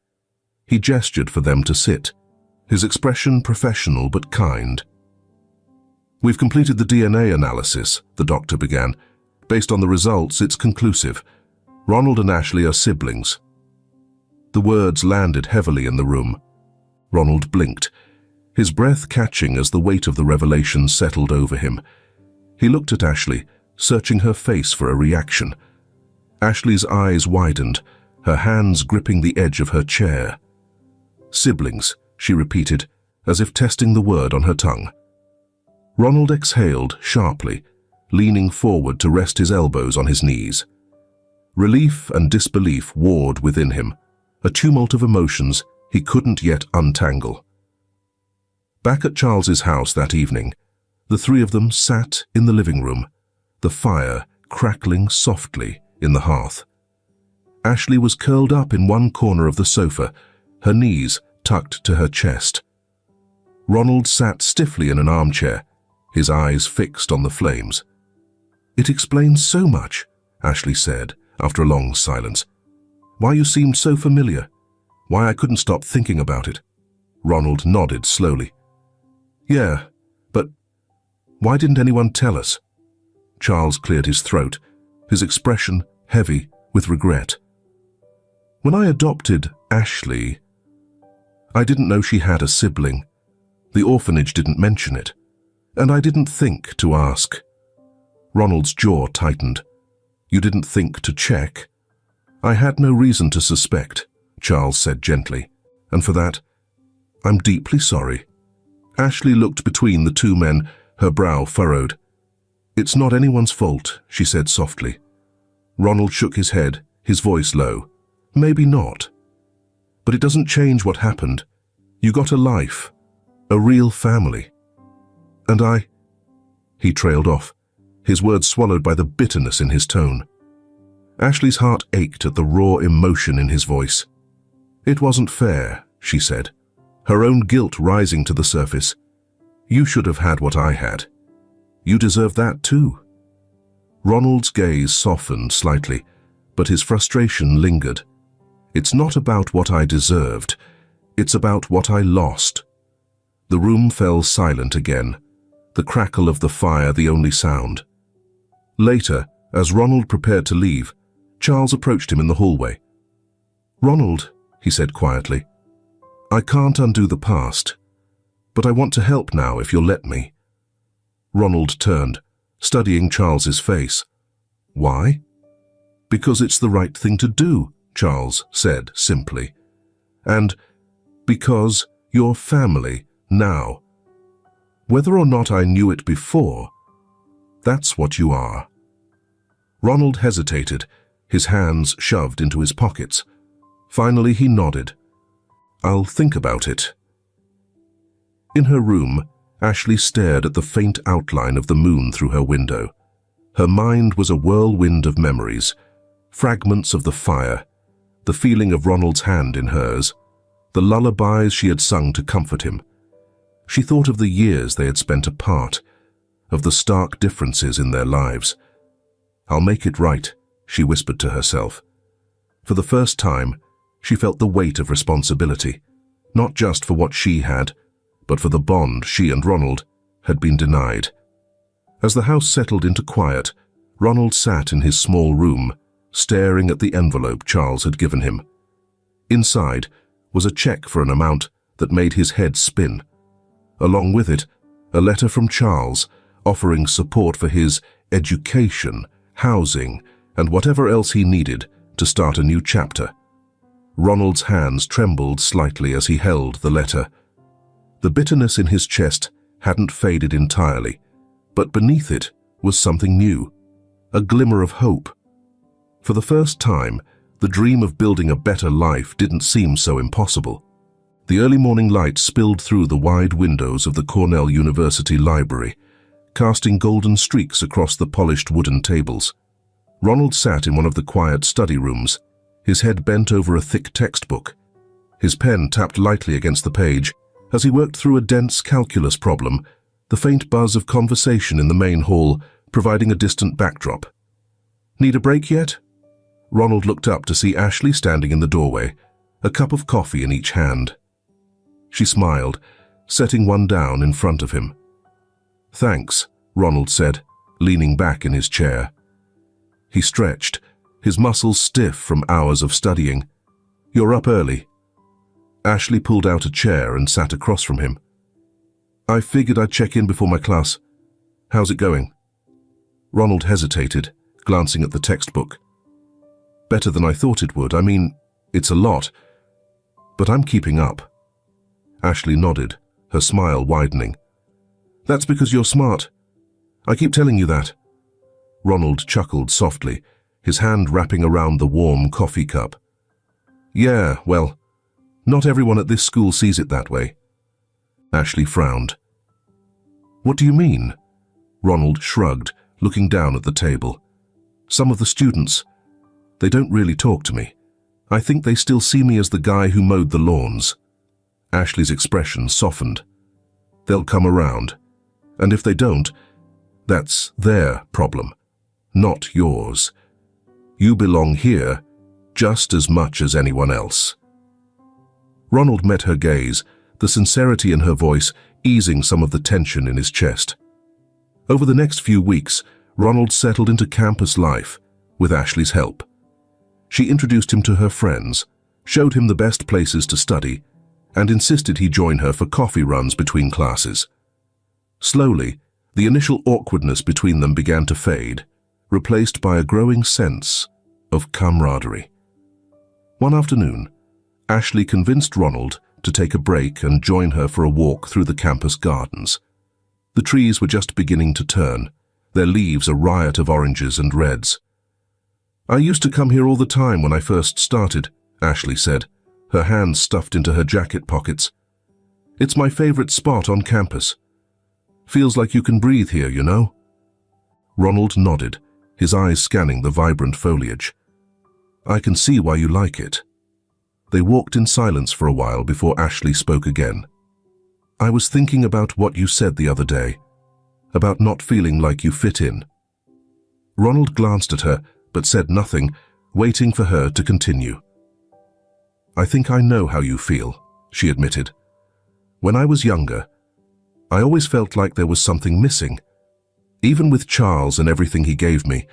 He gestured for them to sit, his expression professional but kind. "We've completed the DNA analysis," the doctor began. "Based on the results, it's conclusive. Ronald and Ashley are siblings." The words landed heavily in the room. Ronald blinked, his breath catching as the weight of the revelation settled over him. He looked at Ashley, searching her face for a reaction. Ashley's eyes widened, her hands gripping the edge of her chair. "Siblings," she repeated, as if testing the word on her tongue. Ronald exhaled sharply, leaning forward to rest his elbows on his knees. Relief and disbelief warred within him, a tumult of emotions he couldn't yet untangle. Back at Charles's house that evening, the three of them sat in the living room, the fire crackling softly in the hearth. Ashley was curled up in one corner of the sofa, her knees tucked to her chest. Ronald sat stiffly in an armchair, his eyes fixed on the flames. "It explains so much," Ashley said, after a long silence. "Why you seemed so familiar, why I couldn't stop thinking about it." Ronald nodded slowly. "Yeah, but why didn't anyone tell us?" Charles cleared his throat, his expression heavy with regret. "When I adopted Ashley, I didn't know she had a sibling. The orphanage didn't mention it, and I didn't think to ask. Ronald's jaw tightened. You didn't think to check? I had no reason to suspect, Charles said gently, and for that, I'm deeply sorry. Ashley looked between the two men, her brow furrowed. It's not anyone's fault, she said softly. Ronald shook his head, his voice low. Maybe not. But it doesn't change what happened. You got a life, a real family. And I... He trailed off, his words swallowed by the bitterness in his tone. Ashley's heart ached at the raw emotion in his voice. It wasn't fair, she said, her own guilt rising to the surface. You should have had what I had. You deserve that too. Ronald's gaze softened slightly, but his frustration lingered. It's not about what I deserved. It's about what I lost. The room fell silent again, the crackle of the fire the only sound. Later, as Ronald prepared to leave, Charles approached him in the hallway. Ronald, he said quietly, I can't undo the past, but I want to help now if you'll let me. Ronald turned, studying Charles's face. Why? Because it's the right thing to do, Charles said simply. And because you're family now. Whether or not I knew it before, that's what you are. Ronald hesitated, his hands shoved into his pockets. Finally he nodded. I'll think about it. In her room, Ashley stared at the faint outline of the moon through her window. Her mind was a whirlwind of memories, fragments of the fire, the feeling of Ronald's hand in hers, the lullabies she had sung to comfort him. She thought of the years they had spent apart, of the stark differences in their lives. I'll make it right, she whispered to herself. For the first time, she felt the weight of responsibility, not just for what she had, but for the bond she and Ronald had been denied. As the house settled into quiet, Ronald sat in his small room, staring at the envelope Charles had given him. Inside was a check for an amount that made his head spin. Along with it, a letter from Charles offering support for his education, housing, and whatever else he needed to start a new chapter. Ronald's hands trembled slightly as he held the letter. The bitterness in his chest hadn't faded entirely, but beneath it was something new, a glimmer of hope. For the first time, the dream of building a better life didn't seem so impossible. The early morning light spilled through the wide windows of the Cornell University Library, casting golden streaks across the polished wooden tables. Ronald sat in one of the quiet study rooms, his head bent over a thick textbook. His pen tapped lightly against the page. As he worked through a dense calculus problem, the faint buzz of conversation in the main hall providing a distant backdrop. Need a break yet? Ronald looked up to see Ashley standing in the doorway, a cup of coffee in each hand. She smiled, setting one down in front of him. Thanks, Ronald said, leaning back in his chair. He stretched, his muscles stiff from hours of studying. You're up early. Ashley pulled out a chair and sat across from him. I figured I'd check in before my class. How's it going? Ronald hesitated, glancing at the textbook. Better than I thought it would. I mean, it's a lot. But I'm keeping up. Ashley nodded, her smile widening. That's because you're smart. I keep telling you that. Ronald chuckled softly, his hand wrapping around the warm coffee cup. Yeah, well, not everyone at this school sees it that way. Ashley frowned. What do you mean? Ronald shrugged, looking down at the table. Some of the students, they don't really talk to me. I think they still see me as the guy who mowed the lawns. Ashley's expression softened. They'll come around, and if they don't, that's their problem, not yours. You belong here just as much as anyone else. Ronald met her gaze, the sincerity in her voice easing some of the tension in his chest. Over the next few weeks, Ronald settled into campus life with Ashley's help. She introduced him to her friends, showed him the best places to study, and insisted he join her for coffee runs between classes. Slowly, the initial awkwardness between them began to fade, replaced by a growing sense of camaraderie. One afternoon, Ashley convinced Ronald to take a break and join her for a walk through the campus gardens. The trees were just beginning to turn, their leaves a riot of oranges and reds. "I used to come here all the time when I first started," Ashley said, her hands stuffed into her jacket pockets. "It's my favorite spot on campus. Feels like you can breathe here, you know?" Ronald nodded, his eyes scanning the vibrant foliage. "I can see why you like it." They walked in silence for a while before Ashley spoke again. "I was thinking about what you said the other day, about not feeling like you fit in." Ronald glanced at her, but said nothing, waiting for her to continue. "I think I know how you feel," she admitted. "When I was younger, I always felt like there was something missing. Even with Charles and everything he gave me,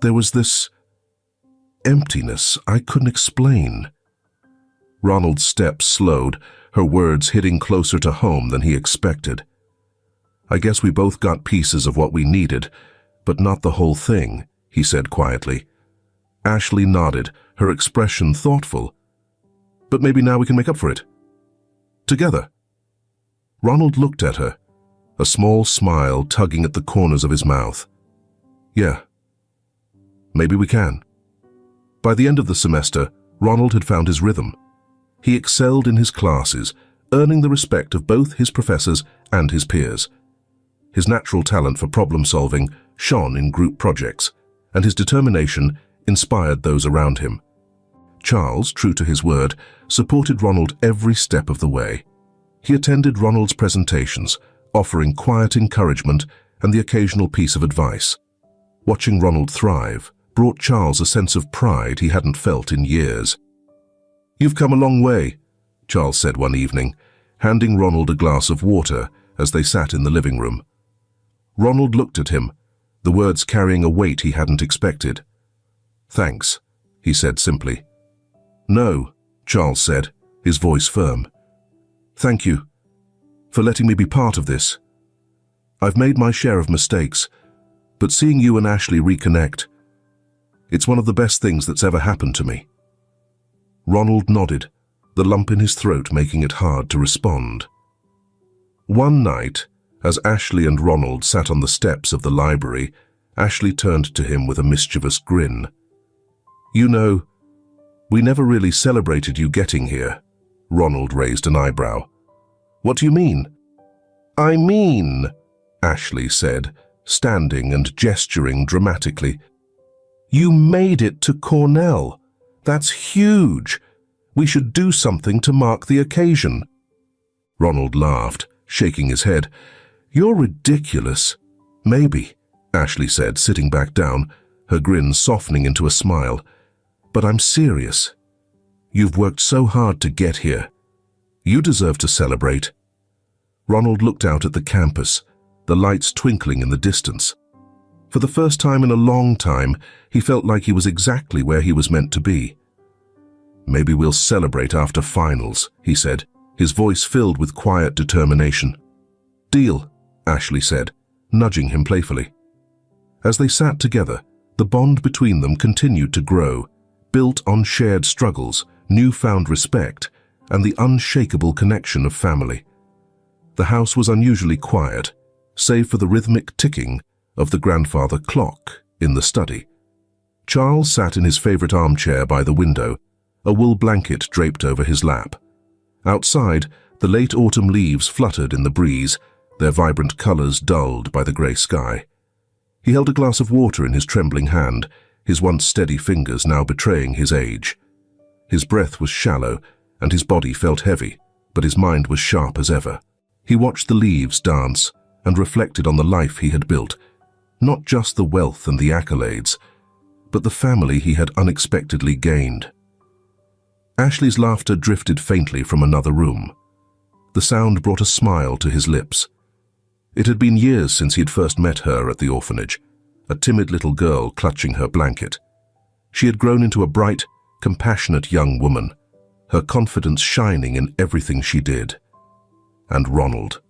there was this emptiness I couldn't explain." Ronald's steps slowed, her words hitting closer to home than he expected. "I guess we both got pieces of what we needed, but not the whole thing," he said quietly. Ashley nodded, her expression thoughtful. "But maybe now we can make up for it. Together." Ronald looked at her, a small smile tugging at the corners of his mouth. "Yeah, maybe we can." By the end of the semester, Ronald had found his rhythm. He excelled in his classes, earning the respect of both his professors and his peers. His natural talent for problem-solving shone in group projects, and his determination inspired those around him. Charles, true to his word, supported Ronald every step of the way. He attended Ronald's presentations, offering quiet encouragement and the occasional piece of advice. Watching Ronald thrive brought Charles a sense of pride he hadn't felt in years. "You've come a long way," Charles said one evening, handing Ronald a glass of water as they sat in the living room. Ronald looked at him, the words carrying a weight he hadn't expected. "Thanks," he said simply. "No," Charles said, his voice firm. "Thank you for letting me be part of this. I've made my share of mistakes, but seeing you and Ashley reconnect, it's one of the best things that's ever happened to me." Ronald nodded, the lump in his throat making it hard to respond. One night, as Ashley and Ronald sat on the steps of the library, Ashley turned to him with a mischievous grin. "You know, we never really celebrated you getting here." Ronald raised an eyebrow. "What do you mean?" "I mean," Ashley said, standing and gesturing dramatically, "you made it to Cornell. That's huge. We should do something to mark the occasion." Ronald laughed, shaking his head. "You're ridiculous." "Maybe," Ashley said, sitting back down, her grin softening into a smile. "But I'm serious. You've worked so hard to get here. You deserve to celebrate." Ronald looked out at the campus, the lights twinkling in the distance. For the first time in a long time, he felt like he was exactly where he was meant to be. "Maybe we'll celebrate after finals," he said, his voice filled with quiet determination. "Deal," Ashley said, nudging him playfully. As they sat together, the bond between them continued to grow, built on shared struggles, newfound respect, and the unshakable connection of family. The house was unusually quiet, save for the rhythmic ticking of the grandfather clock in the study. Charles sat in his favorite armchair by the window, a wool blanket draped over his lap. Outside, the late autumn leaves fluttered in the breeze, their vibrant colors dulled by the gray sky. He held a glass of water in his trembling hand, his once steady fingers now betraying his age. His breath was shallow, and his body felt heavy, but his mind was sharp as ever. He watched the leaves dance and reflected on the life he had built, not just the wealth and the accolades, but the family he had unexpectedly gained. Ashley's laughter drifted faintly from another room. The sound brought a smile to his lips. It had been years since he had first met her at the orphanage, a timid little girl clutching her blanket. She had grown into a bright, compassionate young woman, her confidence shining in everything she did. And Ronald.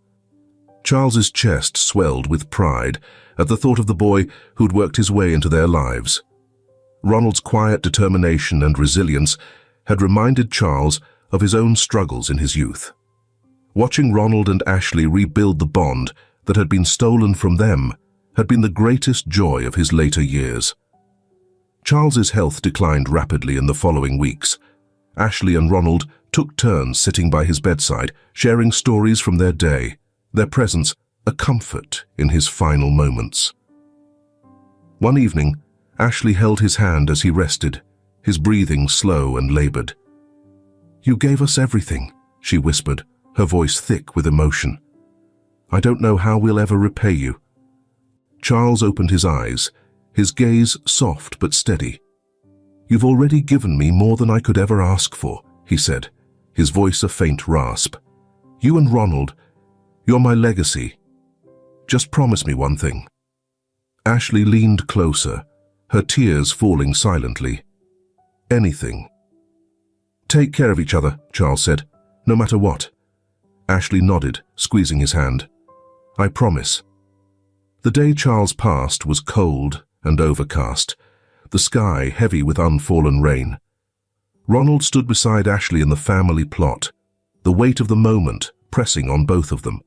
Charles's chest swelled with pride at the thought of the boy who'd worked his way into their lives. Ronald's quiet determination and resilience had reminded Charles of his own struggles in his youth. Watching Ronald and Ashley rebuild the bond that had been stolen from them had been the greatest joy of his later years. Charles's health declined rapidly in the following weeks. Ashley and Ronald took turns sitting by his bedside, sharing stories from their day, their presence a comfort in his final moments. One evening, Ashley held his hand as he rested, his breathing slow and labored. "You gave us everything," she whispered, her voice thick with emotion. "I don't know how we'll ever repay you." Charles opened his eyes, his gaze soft but steady. "You've already given me more than I could ever ask for," he said, his voice a faint rasp. "You and Ronald, you're my legacy. Just promise me one thing." Ashley leaned closer, her tears falling silently. "Anything." "Take care of each other," Charles said, "no matter what." Ashley nodded, squeezing his hand. "I promise." The day Charles passed was cold and overcast, the sky heavy with unfallen rain. Ronald stood beside Ashley in the family plot, the weight of the moment pressing on both of them.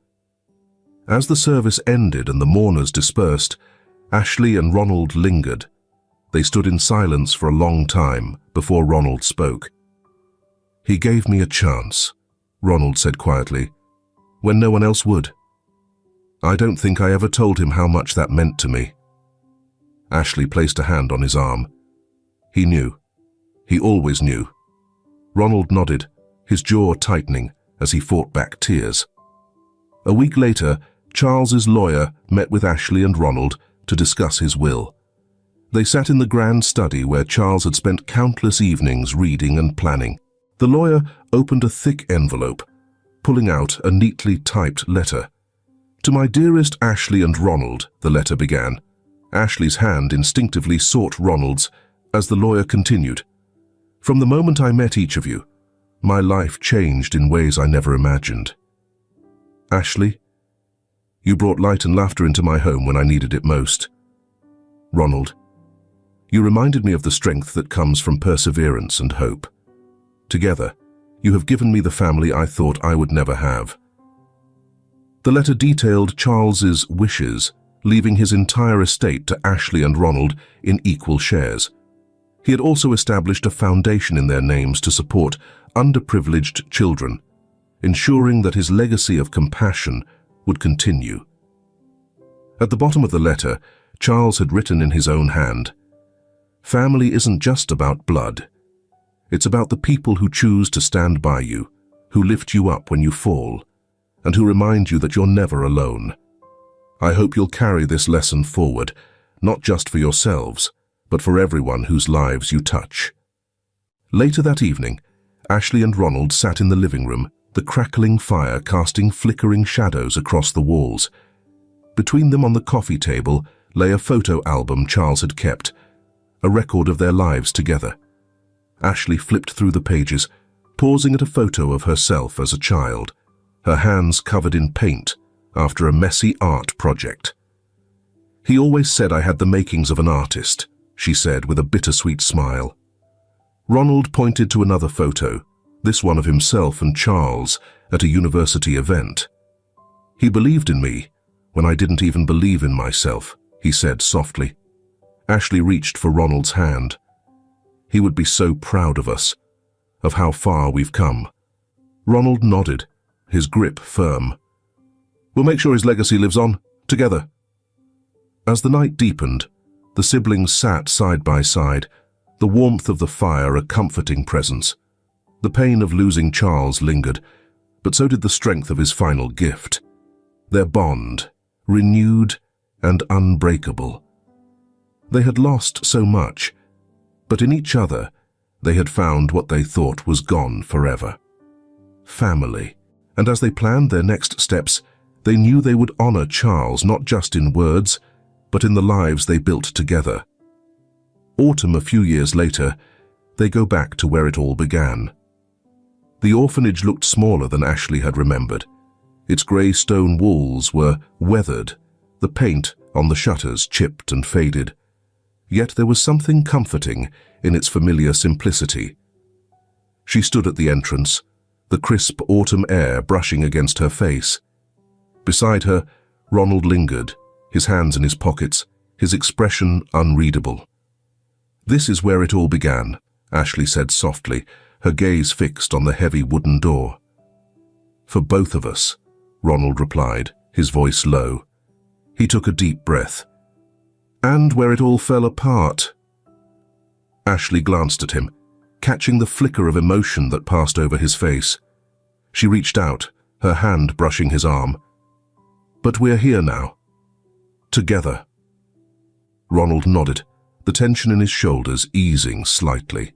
As the service ended and the mourners dispersed, Ashley and Ronald lingered. They stood in silence for a long time before Ronald spoke. "He gave me a chance," Ronald said quietly, "when no one else would. I don't think I ever told him how much that meant to me." Ashley placed a hand on his arm. He knew. He always knew. Ronald nodded, his jaw tightening as he fought back tears. A week later, Charles's lawyer met with Ashley and Ronald to discuss his will. They sat in the grand study where Charles had spent countless evenings reading and planning. The lawyer opened a thick envelope, pulling out a neatly typed letter. "To my dearest Ashley and Ronald," the letter began. Ashley's hand instinctively sought Ronald's as the lawyer continued. "From the moment I met each of you, my life changed in ways I never imagined. Ashley, you brought light and laughter into my home when I needed it most. Ronald, you reminded me of the strength that comes from perseverance and hope. Together, you have given me the family I thought I would never have." The letter detailed Charles's wishes, leaving his entire estate to Ashley and Ronald in equal shares. He had also established a foundation in their names to support underprivileged children, ensuring that his legacy of compassion would continue. At the bottom of the letter, Charles had written in his own hand, "Family isn't just about blood. It's about the people who choose to stand by you, who lift you up when you fall, and who remind you that you're never alone. I hope you'll carry this lesson forward, not just for yourselves, but for everyone whose lives you touch." Later that evening, Ashley and Ronald sat in the living room, the crackling fire casting flickering shadows across the walls. Between them on the coffee table lay a photo album Charles had kept, a record of their lives together. Ashley flipped through the pages, pausing at a photo of herself as a child, her hands covered in paint after a messy art project. "He always said I had the makings of an artist," she said with a bittersweet smile. Ronald pointed to another photo, this one of himself and Charles at a university event. "He believed in me when I didn't even believe in myself," he said softly. Ashley reached for Ronald's hand. "He would be so proud of us, of how far we've come." Ronald nodded, his grip firm. "We'll make sure his legacy lives on, together." As the night deepened, the siblings sat side by side, the warmth of the fire a comforting presence. The pain of losing Charles lingered, but so did the strength of his final gift. Their bond, renewed and unbreakable. They had lost so much, but in each other they had found what they thought was gone forever. Family. And as they planned their next steps, they knew they would honor Charles not just in words, but in the lives they built together. Autumn a few years later, they go back to where it all began. The orphanage looked smaller than Ashley had remembered. Its grey stone walls were weathered, the paint on the shutters chipped and faded. Yet there was something comforting in its familiar simplicity. She stood at the entrance, the crisp autumn air brushing against her face. Beside her, Ronald lingered, his hands in his pockets, his expression unreadable. "This is where it all began," Ashley said softly, her gaze fixed on the heavy wooden door. "For both of us," Ronald replied, his voice low. He took a deep breath. "And where it all fell apart." Ashley glanced at him, catching the flicker of emotion that passed over his face. She reached out, her hand brushing his arm. "But we're here now. Together." Ronald nodded, the tension in his shoulders easing slightly.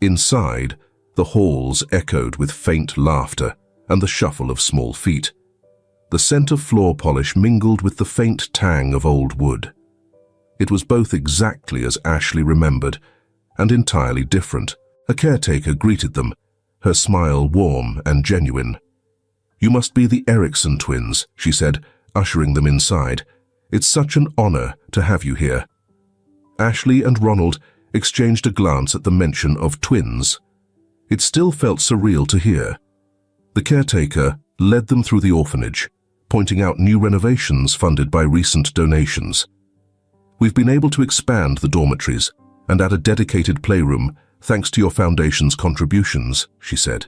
Inside, the halls echoed with faint laughter and the shuffle of small feet. The scent of floor polish mingled with the faint tang of old wood. It was both exactly as Ashley remembered and entirely different. A caretaker greeted them, her smile warm and genuine. "You must be the Erickson twins," she said, ushering them inside. "It's such an honor to have you here." Ashley and Ronald exchanged a glance at the mention of twins. It still felt surreal to hear. The caretaker led them through the orphanage, pointing out new renovations funded by recent donations. "We've been able to expand the dormitories and add a dedicated playroom thanks to your foundation's contributions," she said.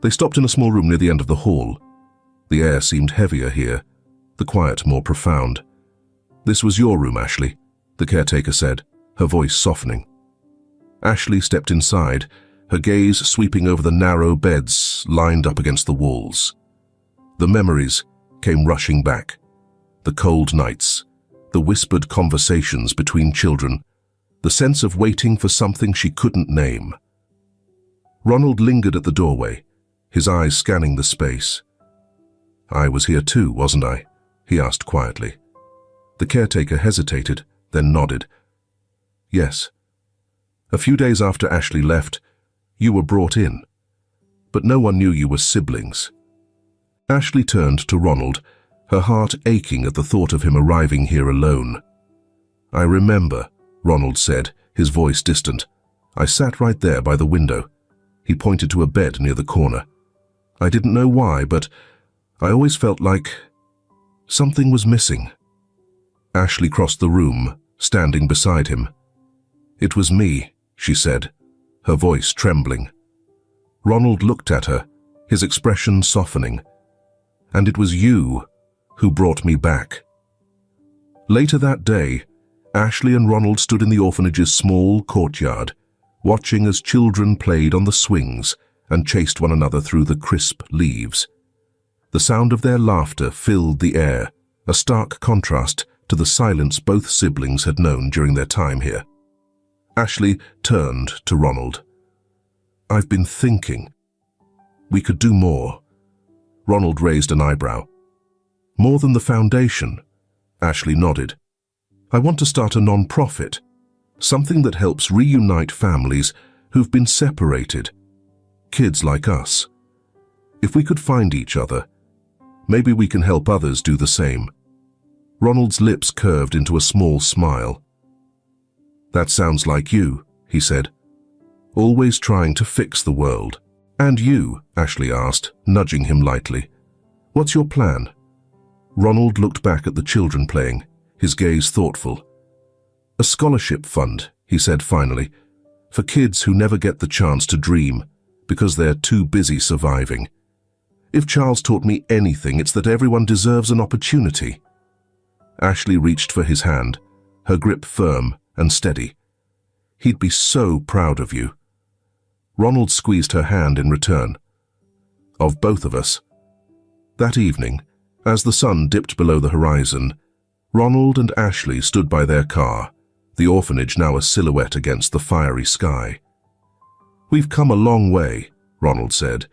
They stopped in a small room near the end of the hall. The air seemed heavier here, the quiet more profound. "This was your room, Ashley," the caretaker said, her voice softening. Ashley stepped inside, her gaze sweeping over the narrow beds lined up against the walls. The memories came rushing back. The cold nights, the whispered conversations between children, the sense of waiting for something she couldn't name. Ronald lingered at the doorway, his eyes scanning the space. "I was here too, wasn't I?" he asked quietly. The caretaker hesitated, then nodded. "Yes. A few days after Ashley left, you were brought in, but no one knew you were siblings." Ashley turned to Ronald, her heart aching at the thought of him arriving here alone. "I remember," Ronald said, his voice distant. "I sat right there by the window." He pointed to a bed near the corner. "I didn't know why, but I always felt like something was missing." Ashley crossed the room, standing beside him. "It was me," she said, her voice trembling. Ronald looked at her, his expression softening. "And it was you who brought me back." Later that day, Ashley and Ronald stood in the orphanage's small courtyard, watching as children played on the swings and chased one another through the crisp leaves. The sound of their laughter filled the air, a stark contrast to the silence both siblings had known during their time here. Ashley turned to Ronald. "I've been thinking. We could do more." Ronald raised an eyebrow. "More than the foundation?" Ashley nodded. "I want to start a non-profit, something that helps reunite families who've been separated, kids like us. If we could find each other, maybe we can help others do the same." Ronald's lips curved into a small smile. "That sounds like you," he said. "Always trying to fix the world." "And you?" Ashley asked, nudging him lightly. "What's your plan?" Ronald looked back at the children playing, his gaze thoughtful. "A scholarship fund," he said finally, "for kids who never get the chance to dream because they're too busy surviving. If Charles taught me anything, it's that everyone deserves an opportunity." Ashley reached for his hand, her grip firm and steady. "He'd be so proud of you." Ronald squeezed her hand in return. "Of both of us." That evening, as the sun dipped below the horizon, Ronald and Ashley stood by their car, the orphanage now a silhouette against the fiery sky. "We've come a long way," Ronald said,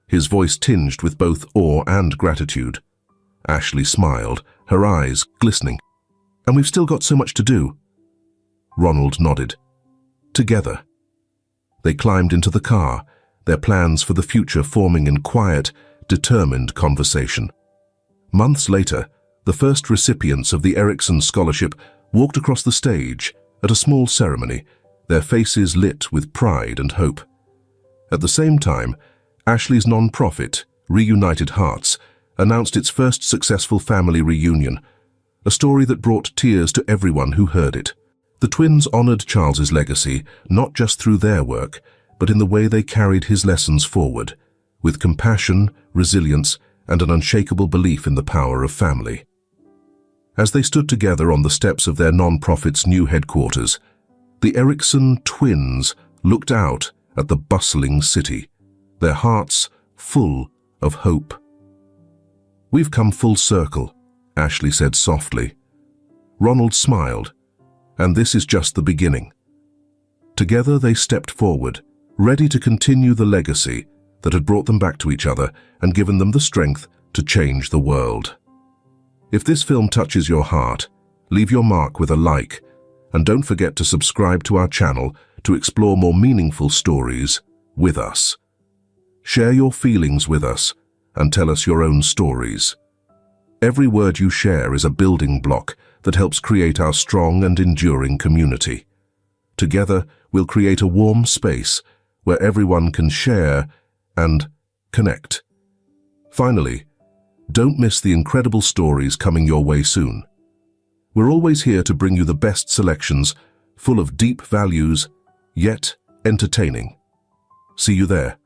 his voice tinged with both awe and gratitude. Ashley smiled, her eyes glistening. "And we've still got so much to do." Ronald nodded. "Together." They climbed into the car, their plans for the future forming in quiet, determined conversation. Months later, the first recipients of the Erickson Scholarship walked across the stage at a small ceremony, their faces lit with pride and hope. At the same time, Ashley's non-profit, Reunited Hearts, announced its first successful family reunion, a story that brought tears to everyone who heard it. The twins honored Charles's legacy not just through their work, but in the way they carried his lessons forward, with compassion, resilience, and an unshakable belief in the power of family. As they stood together on the steps of their non-profit's new headquarters, the Erickson twins looked out at the bustling city, their hearts full of hope. "We've come full circle," Ashley said softly. Ronald smiled, and this is just the beginning. Together they stepped forward, ready to continue the legacy that had brought them back to each other and given them the strength to change the world. If this film touches your heart, leave your mark with a like, and don't forget to subscribe to our channel to explore more meaningful stories with us. Share your feelings with us and tell us your own stories. Every word you share is a building block that helps create our strong and enduring community. Together, we'll create a warm space where everyone can share and connect. Finally, don't miss the incredible stories coming your way soon. We're always here to bring you the best selections, full of deep values, yet entertaining. See you there.